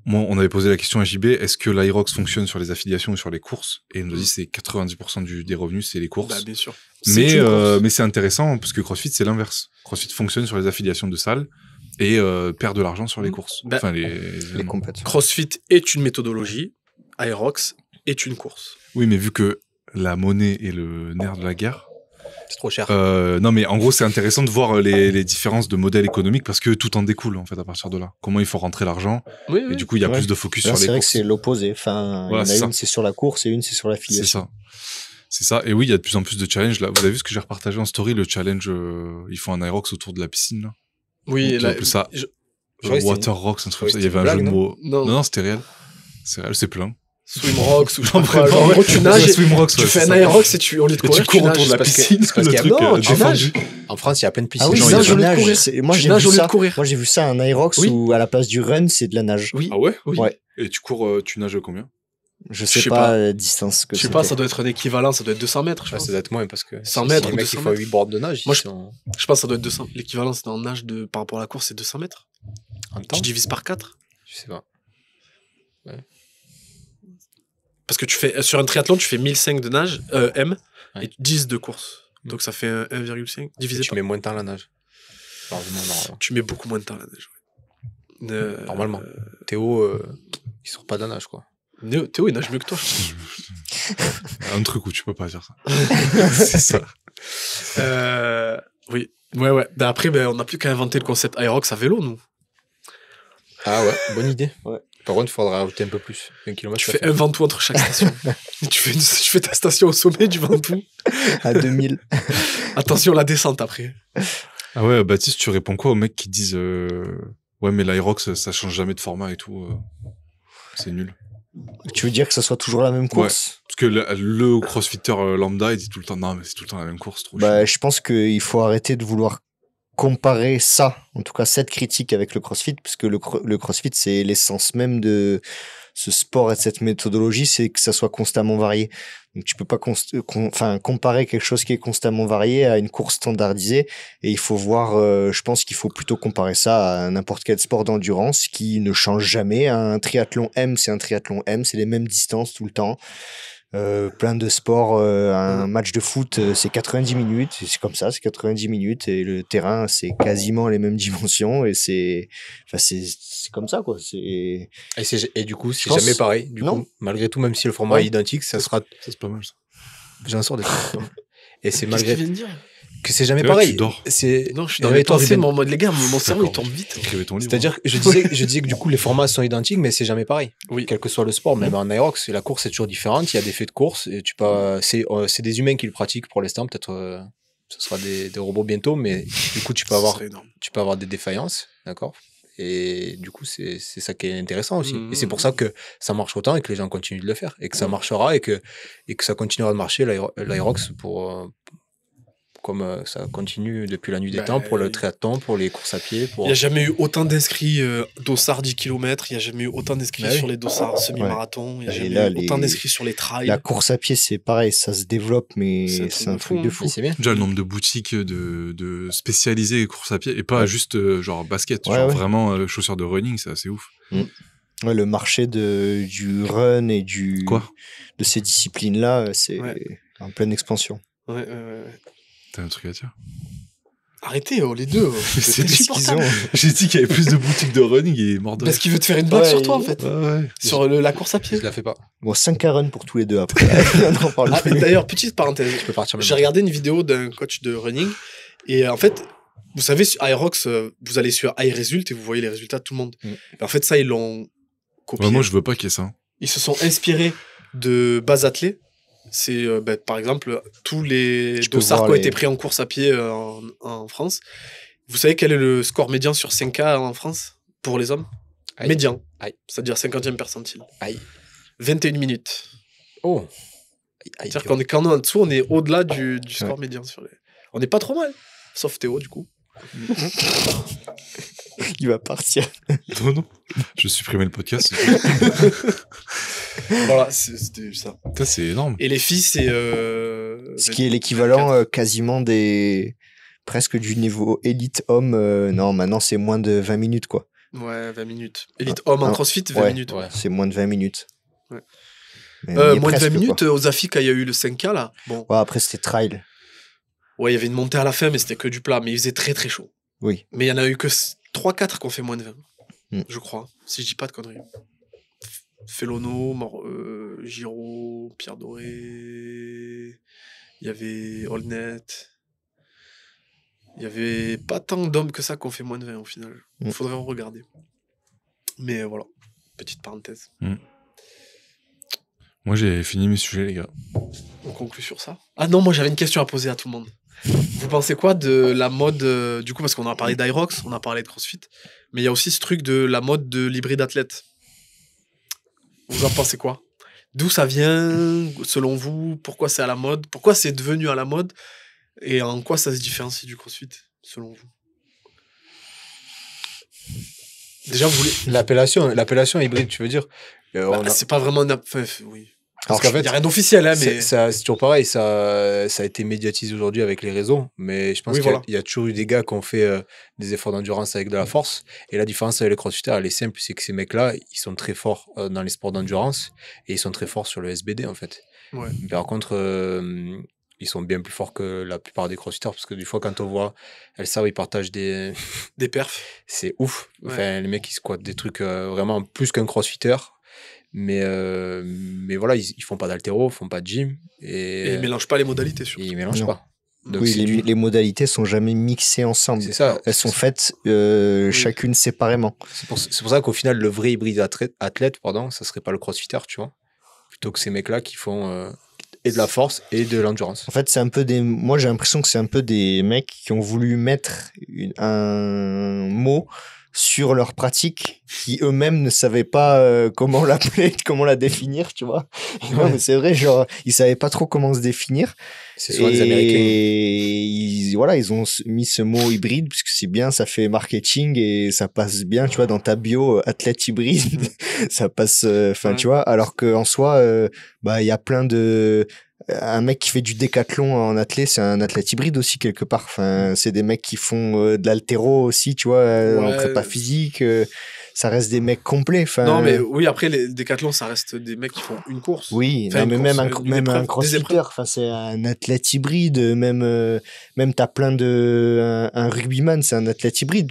moi, on avait posé la question à JB, est-ce que l'Aerox fonctionne sur les affiliations ou sur les courses? Et il nous a dit c'est 90% des revenus, c'est les courses. Bah, bien sûr. Mais c'est intéressant parce que CrossFit, c'est l'inverse. CrossFit fonctionne sur les affiliations de salles et perd de l'argent sur les courses. Enfin, les compétitions. CrossFit est une méthodologie, Aerox est une course. Oui, mais vu que la monnaie est le nerf de la guerre, c'est trop cher. Non, mais en gros, c'est intéressant de voir les différences de modèles économiques parce que tout en découle, en fait, à partir de là. Comment il faut rentrer l'argent. Et du coup, il y a plus de focus sur les courses. C'est vrai que c'est l'opposé. Enfin, il y en a une, c'est sur la course et une, c'est sur l'affiliation. C'est ça. Et oui, il y a de plus en plus de challenges. Là, vous avez vu ce que j'ai repartagé en story, le challenge, ils font un Aerox autour de la piscine, là. Oui, là. Ça. Water Rocks, un truc comme ça. Il y avait un jeu de mots. Non, c'était réel. C'est réel, c'est plein. Swimrocks ou genre tu nages, tu fais un Aerox et au lieu de courir, tu cours autour de la piscine, parce qu'il y a tu nages. En France, il y a plein de piscines. Ah oui, gens, je nage. Moi, j'ai vu ça. Courir. Moi, j'ai vu ça un Aerox où à la place du run, c'est de la nage. Oui. Ah ouais? Oui. Et tu cours, tu nages combien? Je sais pas la distance que je sais pas, ça doit être un équivalent, ça doit être 200 mètres, je pense. Ça doit être moins parce que 100 mètres, les mecs qui font 8 bords de nage. Moi, je pense que ça doit être 200. L'équivalent, c'est en nage par rapport à la course, c'est 200 mètres. En temps? Je divise par 4. Je sais pas. Ouais. Parce que sur un triathlon, tu fais 1005 de nage, M, et 10 de course. Donc ça fait 1,5 divisé par... Tu mets moins de temps à la nage. Tu mets beaucoup moins de temps à la nage. Normalement. Théo, il sort pas de la nage, quoi. Théo, il nage mieux que toi. Un truc où tu peux pas dire ça. C'est ça. Oui. Ouais. Après, on n'a plus qu'à inventer le concept Aerox à vélo, nous. Ah ouais, bonne idée. Ouais. Par contre, il faudra rajouter un peu plus. 1 km. Tu fais un Ventoux entre chaque station. tu fais ta station au sommet du Ventoux. À 2000. Attention, la descente après. Ah ouais, Baptiste, tu réponds quoi aux mecs qui disent ouais, mais l'Aerox, ça change jamais de format et tout. C'est nul. Tu veux dire que ça soit toujours la même course? Ouais, parce que le crossfitter lambda, il dit tout le temps non, mais c'est tout le temps la même course. Trop chiant. Je pense qu'il faut arrêter de vouloir comparer ça, en tout cas cette critique avec le CrossFit, parce que le CrossFit, c'est l'essence même de ce sport et de cette méthodologie, c'est que ça soit constamment varié. Donc tu peux pas comparer quelque chose qui est constamment varié à une course standardisée, et il faut voir, je pense qu'il faut plutôt comparer ça à n'importe quel sport d'endurance qui ne change jamais. Un triathlon M, c'est un triathlon M, c'est les mêmes distances tout le temps. Plein de sports, un match de foot, c'est 90 minutes, c'est comme ça, c'est 90 minutes, et le terrain, c'est quasiment les mêmes dimensions, et c'est comme ça, quoi. Et du coup, c'est jamais pareil. Du coup, malgré tout, même si le format est identique, ça sera. Ça, c'est pas mal, ça. J'en sors des trucs. Et c'est malgré. Qu'est-ce qu'il vient de dire? que c'est jamais C'est vrai que pareil. tu dors. Non, je suis dans les toi, pensées, Ruben. mon mode, les gars, mon cerveau, il D'accord. tourne vite. Écrivez ton livre. C'est-à-dire, je disais que du coup, les formats sont identiques, mais c'est jamais pareil. Oui. Quel que soit le sport, même en Aerox, la course est toujours différente. Il y a des faits de course. Et c'est des humains qui le pratiquent pour l'instant. Peut-être, ce sera des robots bientôt, mais du coup, tu peux avoir des défaillances, d'accord? Et du coup, c'est ça qui est intéressant aussi. Et c'est pour ça que ça marche autant et que les gens continuent de le faire. Et que ça marchera et que ça continuera de marcher, l'Aerox, comme ça continue depuis la nuit des temps pour le triathlon, pour les courses à pied. Il n'y a jamais eu autant d'inscrits dossards 10 km, il n'y a jamais eu autant d'inscrits sur les dossards semi-marathon, il n'y a jamais eu autant d'inscrits sur les trails. La course à pied, c'est pareil, ça se développe, mais c'est un truc de fou. C'est bien. Déjà, le nombre de boutiques de spécialisées course à pied et pas juste genre basket, Ouais, genre ouais. vraiment chaussures de running, c'est assez ouf. Ouais, le marché du run et de ces disciplines-là, c'est en pleine expansion. Ouais. T'as un truc à dire? Arrêtez, les deux. C'est insupportable. J'ai dit qu'il y avait plus de boutiques de running et mort de Parce qu'il veut te faire une blague sur toi, en fait. Ouais. Sur la course à pied. Je la fais pas. Bon, 5 à run pour tous les deux après. On en parle Ah, plus. d'ailleurs, petite parenthèse. Je peux partir J'ai maintenant. regardé une vidéo d'un coach de running et en fait, vous savez, sur Aerox, vous allez sur iResult et vous voyez les résultats de tout le monde. Et en fait, ça, ils l'ont copié. Ouais, moi, je veux pas qu'il y ait ça. Ils se sont inspirés de base athlée. C'est, par exemple, tous les Je peux dossards voir qui ont les- été pris en course à pied en France. Vous savez quel est le score médian sur 5K en France pour les hommes? Aïe. Médian. Aïe. C'est-à-dire 50e percentile. Aïe. 21 minutes. Oh. Aïe. C'est-à-dire quand on est en dessous, on est au-delà du score médian. On n'est pas trop mal. Sauf Théo, du coup. Il va partir. Non. Je supprimais le podcast. Voilà, c'était ça. Ça, c'est énorme. Et les filles, c'est... Ce qui est l'équivalent quasiment presque du niveau élite homme. Non, maintenant c'est moins de 20 minutes, quoi. Ouais, 20 minutes. Élite homme en crossfit, 20 minutes. ouais. C'est moins de 20 minutes. Ouais. Mais on y est Moins de 20 presque, minutes, quoi. aux AFI, quand il y a eu le 5K, là. Bon. Ouais, après, c'était trail. Ouais, il y avait une montée à la fin, mais c'était que du plat. Mais il faisait très, très chaud. Oui. Mais il y en a eu que 3-4 qui ont fait moins de 20. Je crois. Si je dis pas de conneries. Felono, Giraud, Pierre Doré. Il y avait Olnet. Il y avait pas tant d'hommes que ça qui ont fait moins de 20 au final. Il faudrait en regarder. Mais voilà, petite parenthèse. Moi, j'ai fini mes sujets, les gars. On conclut sur ça. Ah non, moi j'avais une question à poser à tout le monde. Vous pensez quoi de la mode, du coup, parce qu'on a parlé d'Irox, on a parlé de CrossFit, mais il y a aussi ce truc de la mode de l'hybride athlète. Vous en pensez quoi? D'où ça vient, selon vous? Pourquoi c'est à la mode? Pourquoi c'est devenu à la mode? Et en quoi ça se différencie du CrossFit, selon vous? Déjà, vous voulez... L'appellation hybride, tu veux dire? C'est pas vraiment... oui. Parce qu'en fait, il n'y a rien d'officiel, hein, mais... c'est toujours pareil, ça a été médiatisé aujourd'hui avec les réseaux, mais je pense qu'il y a toujours eu des gars qui ont fait des efforts d'endurance avec de la force, et la différence avec les crossfitters, elle est simple, c'est que ces mecs-là, ils sont très forts dans les sports d'endurance, et ils sont très forts sur le SBD, en fait. Ouais. Par contre, ils sont bien plus forts que la plupart des crossfitters, parce que des fois, quand on voit Elsa, ils partagent des perfs. C'est ouf. Ouais. Enfin, les mecs, ils squattent des trucs vraiment plus qu'un crossfitter. Mais voilà, ils font pas d'haltéro, ils font pas de gym. Et ils mélangent pas les modalités, surtout. Ils mélangent pas. Donc, oui, les modalités sont jamais mixées ensemble. C'est ça. Elles sont faites chacune séparément. C'est pour ça qu'au final, le vrai hybride athlète, ça serait pas le crossfitter, tu vois. Plutôt que ces mecs-là qui font et de la force et de l'endurance. En fait, c'est un peu moi, j'ai l'impression que c'est un peu des mecs qui ont voulu mettre un mot sur leur pratique qui eux-mêmes ne savaient pas comment l'appeler, comment la définir, tu vois. Non, mais c'est vrai, genre, ils savaient pas trop comment se définir. C'est souvent des Américains. Et ils ont mis ce mot hybride parce que c'est bien, ça fait marketing et ça passe bien, tu vois, dans ta bio, athlète hybride, ça passe, tu vois, alors qu'en soi, il y a plein de... Un mec qui fait du décathlon en athlète, c'est un athlète hybride aussi quelque part. Enfin, c'est des mecs qui font de l'haltéro aussi, tu vois, en prépa physique. Ça reste des mecs complets. Non, mais oui, après, les décathlons, ça reste des mecs qui font une course. Oui, non, mais même un crossfitter, c'est un athlète hybride. Même t'as plein de... Un rugbyman, c'est un athlète hybride.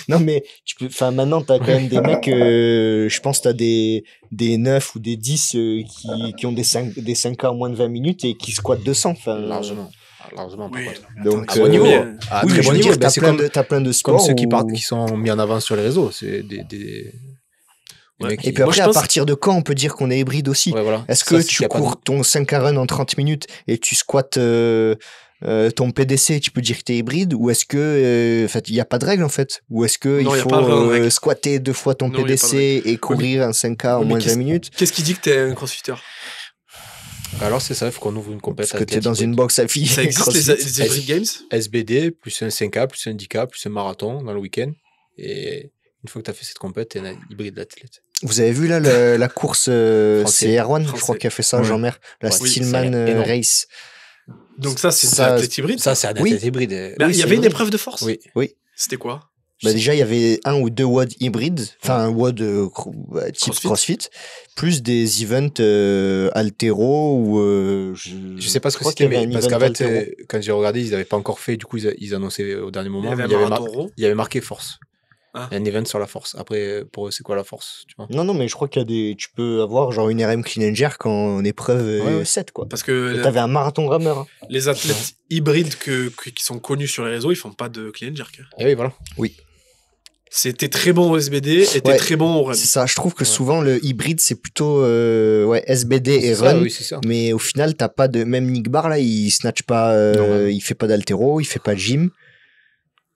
Non, mais maintenant, t'as quand même des mecs, je pense t'as des 9 ou des 10 qui ont des 5K en moins de 20 minutes et qui squattent 200. Largement. largement. Oui, Donc, À bon niveau. oui, À oui, très mais je bon veux niveau. dire, Ben, c'est t'as plein de comme sports ceux où- qui sont mis en avant sur les réseaux. C'est des Ouais. mecs Et qui- puis Moi, après, je à pense- partir de quand on peut dire qu'on est hybride aussi? Ouais, voilà. Est-ce Ça, que c'est qu'il tu y a pas de- cours ton 5K run en 30 minutes et tu squattes ton PDC, tu peux dire que tu es hybride? Ou est-ce que, en fait, il n'y a pas de règle en fait? Ou est-ce que Non, il y a faut pas vraiment de règle. squatter 2 fois ton Non, y a pas de PDC et courir un 5K en Oui, mais moins de 20 minutes? Qu'est-ce qui dit que t'es un crossfitter? Alors, c'est ça, il faut qu'on ouvre une compétition. Parce que tu es dans une box à filles. Ça existe CrossFit. les Hybrid Games? SBD, plus un 5K, plus un 10K, plus un marathon dans le week-end. Et une fois que tu as fait cette compète, tu es un hybride d'athlète. Vous avez vu là la course, Français. c'est Erwan, je Français. crois, qui a fait ça, Ouais. Jean-Mer, la Ouais, Steelman c'est énorme. Race. Donc ça, c'est de Ça- l'athlète hybride? Ça, c'est un Oui. athlète hybride. Mais oui, il y c'est avait une vrai. épreuve de force? Oui. C'était quoi? Bah déjà, il y avait 1 ou 2 WOD hybrides, enfin un WOD type CrossFit. CrossFit, plus des events altéro ou Je sais pas ce que crois c'était, qu'il y avait mais un parce event qu'en fait, altéro. quand j'ai regardé, ils n'avaient pas encore fait, du coup, ils annonçaient au dernier Il moment. y avait mais un marathon rond. il y avait marqué force. Ah. Il y a un event sur la force. Après, pour eux, c'est quoi la force, tu vois? Non, mais je crois qu'il y a tu peux avoir genre une RM clean and jerk en épreuve Ouais. 7 quoi. Parce que T'avais un marathon rameur. Hein. les athlètes hybrides qui sont connus sur les réseaux, ils font pas de clean and jerk. Et oui, voilà. C'était très bon au SBD et t'es Ouais. très bon au run. C'est ça, je trouve que Ouais. souvent le hybride c'est plutôt SBD et C'est ça, run. oui, c'est ça. Mais au final, t'as pas de. Même Nick Barr, là, il snatch pas. Non. Il fait pas d'altéro, il fait pas de gym.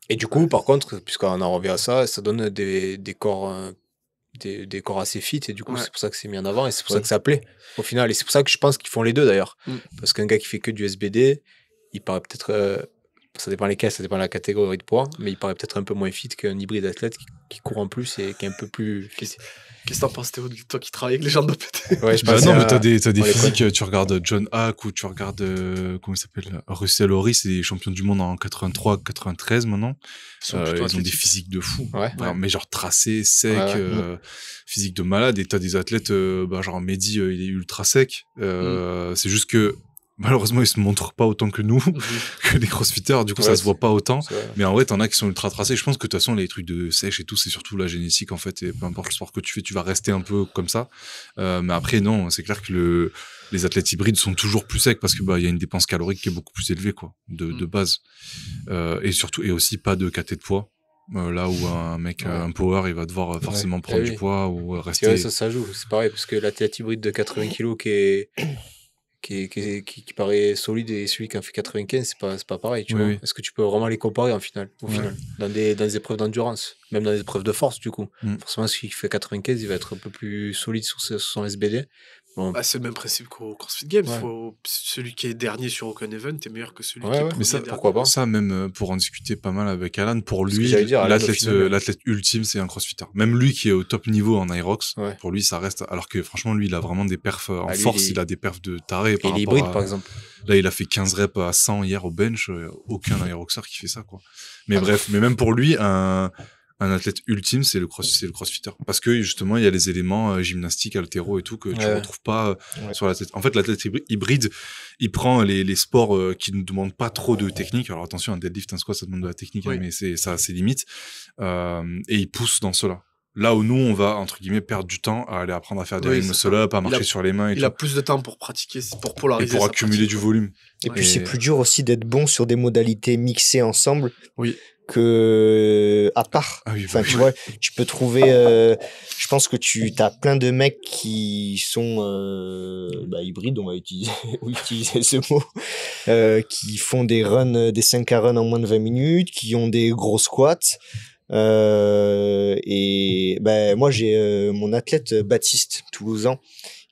Et du coup, par contre, puisqu'on en revient à ça, ça donne des corps, des corps assez fit. Et du coup, Ouais. c'est pour ça que c'est mis en avant et c'est pour Ouais. ça que ça plaît au final. Et c'est pour ça que je pense qu'ils font les deux d'ailleurs. Mm. Parce qu'un gars qui fait que du SBD, il paraît peut-être. Ça dépend lesquels, ça dépend de la catégorie de poids, mais il paraît peut-être un peu moins fit qu'un hybride athlète qui court en plus et qui est un peu plus fit. Qu'est-ce que t'en penses, Théo, toi qui travailles avec les gens de PT? Ouais, je Bah pense non, à- mais t'as des on les physiques, tu regardes John Hack ou tu regardes, comment il s'appelle, Russell Horry, c'est des champions du monde en 83, 93 maintenant. Ils ont des physiques de fou. Ouais. Alors, mais genre tracés, secs, Ouais, physique de malade. Et t'as des athlètes, genre Mehdi, il est ultra sec. C'est juste que, malheureusement, ils se montrent pas autant que nous, que les crossfitters. Du coup, Ouais, ça se voit pas autant. C'est vrai. Mais en vrai, t'en as qui sont ultra tracés. Je pense que de toute façon, les trucs de sèche et tout, c'est surtout la génétique, en fait. Et peu importe le sport que tu fais, tu vas rester un peu comme ça. Mais après, non, c'est clair que les athlètes hybrides sont toujours plus secs parce que, il y a une dépense calorique qui est beaucoup plus élevée, quoi, de base. Et surtout, et aussi pas de caté de poids. Là où un mec, un power, il va devoir forcément Ouais. prendre Eh du oui. poids ou Parce rester. que ouais, ça joue, c'est pareil, parce que l'athlète hybride de 80 kg qui paraît solide et celui qui en fait 95, c'est pas pareil, tu Oui, vois. oui. Est-ce que tu peux vraiment les comparer au final, Ouais. dans des épreuves d'endurance, même dans des épreuves de force, du coup. Mm. Forcément, celui qui fait 95, il va être un peu plus solide sur son SBD. Bon, Bah, c'est le même principe qu'au CrossFit Games. Ouais. Celui qui est dernier sur aucun event est meilleur que celui Ouais, qui est ouais. premier Mais ça, dernier. pourquoi pas. Ça, même pour en discuter pas mal avec Alan, pour Ce que lui, j'allais dire, Alan, au l'athlète final, l'athlète ultime, c'est un crossfitter. Même lui qui est au top niveau en Irox, Ouais. pour lui, ça reste. Alors que franchement, lui, il a vraiment des perfs en Ah, lui, force, il est- il a des perfs de taré. et Par il est rapport hybride, à- par exemple. Là, il a fait 15 reps à 100 hier au bench. Aucun Iroxer qui fait ça, quoi. Mais Ah, bref, mais même pour lui, un athlète ultime, c'est le crossfitter. Parce que justement, il y a les éléments gymnastique, haltéro et tout que tu Ouais. retrouves pas Ouais. sur l'athlète. En fait, l'athlète hybride, il prend les sports qui ne demandent pas trop de technique. Alors attention, un deadlift, un squat, ça demande de la technique, Oui. hein, mais ça a ses limites. Et il pousse dans cela. Là où nous, on va, entre guillemets, perdre du temps à aller apprendre à faire des Oui, ring c'est muscle-up, à Il marcher a- sur les mains et Il tout. a plus de temps pour pratiquer, pour Et polariser. pour sa accumuler pratique. du volume. Et puis Ouais. c'est plus dur aussi d'être bon sur des modalités mixées ensemble Oui. que à part. Ah oui, Enfin, bah tu vois, tu peux trouver. Je pense que tu as plein de mecs qui sont hybrides, on va utiliser ce mot, qui font des runs, des 5K runs en moins de 20 minutes, qui ont des gros squats. Et moi j'ai mon athlète Baptiste Toulousain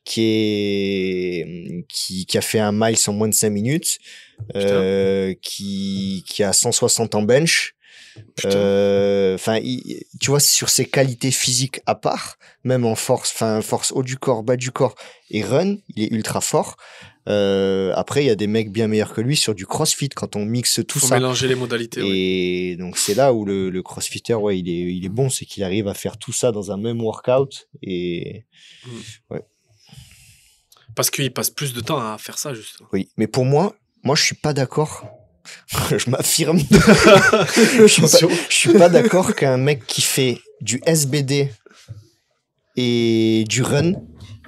qui a fait un miles en moins de 5 minutes, qui a 160 en bench. Enfin, tu vois, sur ses qualités physiques à part, même en force, enfin force haut du corps, bas du corps et run, il est ultra fort. Après, il y a des mecs bien meilleurs que lui sur du crossfit quand on mixe tout Faut ça. mélanger les modalités. oui. Et donc c'est là où le crossfitter, ouais, il est bon, c'est qu'il arrive à faire tout ça dans un même workout. Et Parce qu'il passe plus de temps à faire ça, justement. oui, mais pour moi, je suis pas d'accord. Je m'affirme. Je suis pas d'accord qu'un mec qui fait du SBD et du run,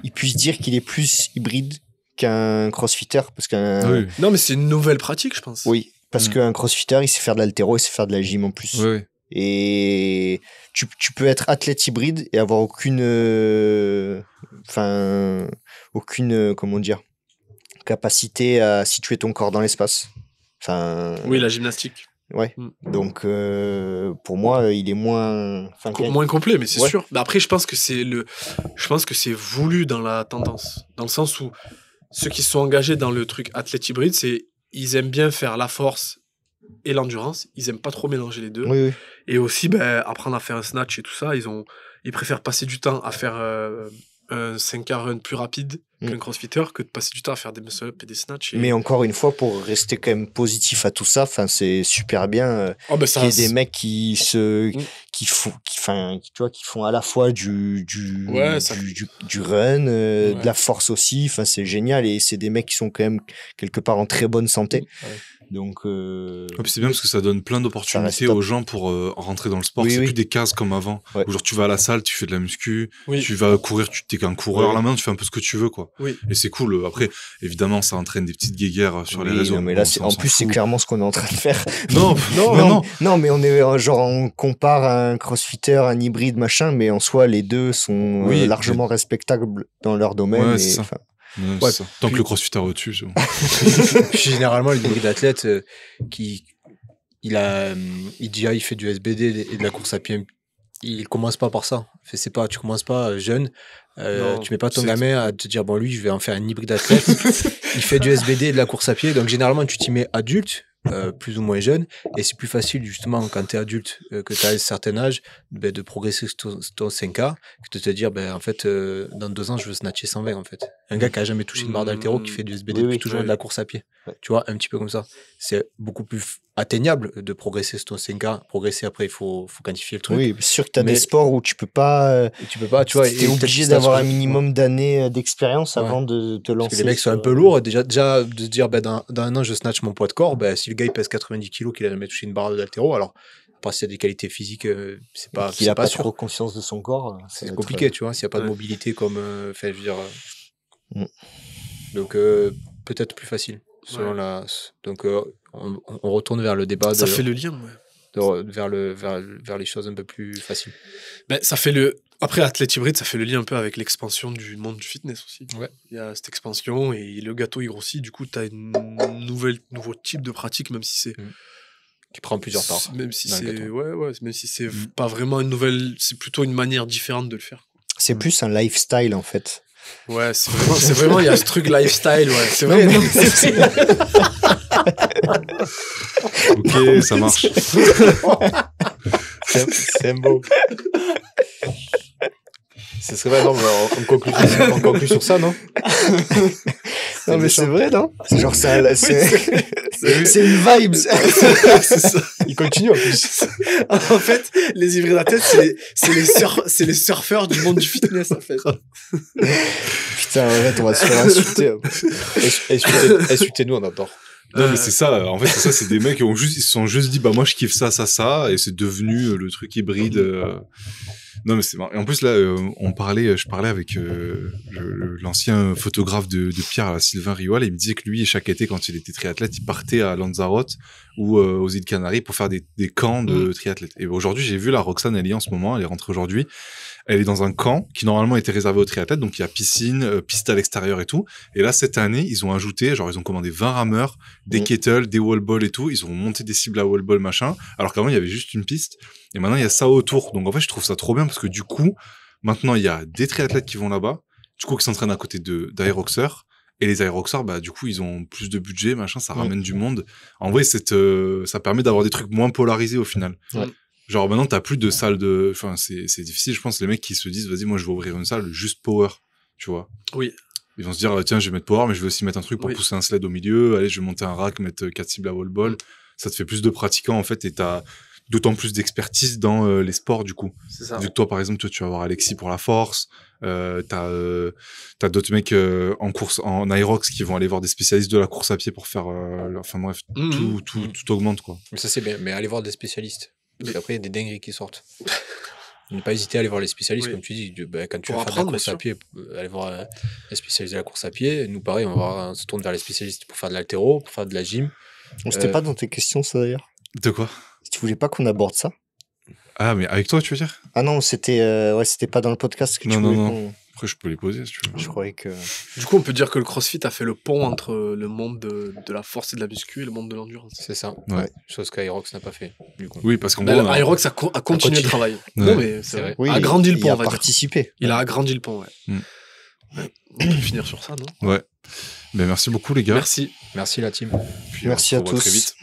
il puisse dire qu'il est plus hybride qu'un crossfitter, parce qu'un... Oui. Non, mais c'est une nouvelle pratique, je pense. Oui, parce qu'un crossfitter, il sait faire de l'haltéro, il sait faire de la gym en plus. Oui. Et tu peux être athlète hybride et avoir aucune, comment dire, capacité à situer ton corps dans l'espace. Enfin, Oui, la gymnastique. ouais. Donc, pour moi, il est moins... Moins complet, mais c'est Ouais. sûr. Mais après, je pense que c'est voulu dans la tendance. Dans le sens où ceux qui sont engagés dans le truc athlète hybride, ils aiment bien faire la force et l'endurance. Ils aiment pas trop mélanger les deux. Oui. Et aussi, apprendre à faire un snatch et tout ça. Ils préfèrent passer du temps à faire un 5K run plus rapide qu'un crossfitter que de passer du temps à faire des muscle-up et des snatch. Mais encore une fois, pour rester quand même positif à tout ça, c'est super bien qu'il y ait des mecs qui font à la fois du run, de la force aussi. Enfin, c'est génial et c'est des mecs qui sont quand même quelque part en très bonne santé. Ouais. Donc, puis c'est bien parce que ça donne plein d'opportunités aux gens pour rentrer dans le sport. C'est plus des cases comme avant. Ouais. Où genre tu vas à la salle, tu fais de la muscu, Oui. tu vas courir, tu t'es qu'un coureur là maintenant, tu fais un peu ce que tu veux quoi. Oui. Et c'est cool. Après, évidemment, ça entraîne des petites guéguerres sur les réseaux. Non, mais là, en plus, c'est clairement ce qu'on est en train de faire. Non, mais on compare un crossfitter, un hybride, machin, mais en soi, les deux sont largement respectables dans leur domaine. Ouais, c'est ça. Ouais, ça. Tant que le crossfitter au-dessus, c'est bon. Généralement, l'hybride athlète il fait du SBD et de la course à pied. Il commence pas par ça. Tu commences pas jeune. Tu mets pas ton gamin à te dire, bon, lui, je vais en faire un hybride athlète. Il fait du SBD et de la course à pied. Donc, généralement, tu t'y mets adulte, plus ou moins jeune. Et c'est plus facile, justement, quand tu es adulte, que tu as un certain âge, de progresser sur ton 5K, que de te dire, en fait, dans 2 ans, je veux snatcher 120, en fait. Un gars qui a jamais touché une barre d'haltéro, qui fait du SBD depuis toujours de la course à pied. Ouais. Tu vois, un petit peu comme ça. C'est beaucoup plus atteignable de progresser sur ton 5K. Progresser, après, il faut quantifier le truc. Oui, c'est sûr que tu as des sports où tu peux pas, tu vois, tu es obligé d'avoir un minimum d'années d'expérience avant de te lancer. Parce que les mecs sont un peu lourds. Déjà de se dire, dans 1 an, je snatch mon poids de corps, si le gars il pèse 90 kg, qu'il a jamais touché une barre d'haltéro, alors, après, s'il y a des qualités physiques, c'est pas. Qu'il n'a pas trop conscience de son corps. C'est compliqué, tu vois, s'il n'y a pas de mobilité comme. Je veux dire. Donc, peut-être plus facile. Selon Donc, on retourne vers le débat. Ça fait le lien, vers les choses un peu plus faciles. Ça fait Après, athlète hybride, ça fait le lien un peu avec l'expansion du monde du fitness aussi. Ouais. Il y a cette expansion et le gâteau il grossit. Du coup, tu as nouveau type de pratique, même si c'est. Qui prend plusieurs parts. Même si c'est. Même si c'est pas vraiment une nouvelle. C'est plutôt une manière différente de le faire. C'est plus un lifestyle, en fait. Ouais, c'est vraiment, il y a ce truc lifestyle, ouais. C'est vrai. Ok, ça marche. C'est un beau. Ce serait vrai, non, on conclut sur ça, non? Non, mais c'est vrai, non? Genre, c'est une vibe. C'est ça. Il continue, en plus. En fait, les hybrides athlètes, c'est les surfeurs du monde du fitness, en fait. Putain, arrête, on va se faire insulter. Insultez-nous, on adore. Non, mais c'est ça. En fait, c'est ça. C'est des mecs qui ils se sont juste dit, moi, je kiffe ça, et c'est devenu le truc hybride. Non, mais c'est marrant. Et en plus, là, je parlais avec l'ancien photographe de Pierre, Sylvain Rioual, et il me disait que lui, chaque été, quand il était triathlète, il partait à Lanzarote ou aux îles Canaries pour faire des camps de triathlètes. Et aujourd'hui, j'ai vu la Roxane, elle y est en ce moment, elle est rentrée aujourd'hui. Elle est dans un camp qui normalement était réservé aux triathlètes, donc il y a piscine, piste à l'extérieur et tout. Et là, cette année, ils ont ajouté, ils ont commandé 20 rameurs, des kettles, des wall balls et tout. Ils ont monté des cibles à wall ball, machin. Alors qu'avant, il y avait juste une piste. Et maintenant, il y a ça autour. Donc en fait, je trouve ça trop bien parce que du coup, maintenant, il y a des triathlètes qui vont là-bas, du coup, qui s'entraînent à côté d'aéroxeurs. Et les aéroxeurs, du coup, ils ont plus de budget, machin, ça ramène du monde. En vrai, ça permet d'avoir des trucs moins polarisés au final. Ouais. Genre, maintenant, t'as plus de salles c'est difficile, je pense, les mecs qui se disent, vas-y, moi, je vais ouvrir une salle juste power, tu vois. Oui. Ils vont se dire, tiens, je vais mettre power, mais je vais aussi mettre un truc pour pousser un sled au milieu. Allez, je vais monter un rack, mettre 4 cibles à wall ball. Ça te fait plus de pratiquants, en fait, et t'as d'autant plus d'expertise dans les sports, du coup. C'est ça. Vu que toi, par exemple, tu vas avoir Alexis pour la force, t'as d'autres mecs en course, en aérox qui vont aller voir des spécialistes de la course à pied pour faire, enfin bref, tout augmente, quoi. Mais ça, c'est bien, mais allez voir des spécialistes. Parce qu'après, il y a des dingueries qui sortent. Ne pas hésiter à aller voir les spécialistes, Oui. comme tu dis. Quand tu Pour vas faire de la apprendre, course à pied, aller voir les spécialistes de la course à pied. Nous, pareil, on se tourne vers les spécialistes pour faire de l'haltéro, pour faire de la gym. C'était pas dans tes questions, ça, d'ailleurs? De quoi? Tu voulais pas qu'on aborde ça? Ah, mais avec toi, tu veux dire? Ah non, c'était pas dans le podcast que tu voulais qu'on... Après, je peux les poser, si tu veux. Je croyais que... Du coup, on peut dire que le CrossFit a fait le pont entre le monde de la force et de la muscu et le monde de l'endurance. C'est ça. Ouais. Chose qu'Aerox n'a pas fait, du coup. Oui, parce qu'en gros... Aerox a continué le travail. Ouais. Non, mais c'est vrai. Oui, a agrandi le pont, il on a va dire. participé. Il a agrandi le pont, ouais. Ouais. On peut finir sur ça, non? Ouais. Ben, merci beaucoup, les gars. Merci. Merci, la team. Puis, Merci on à se revoit tous. très vite.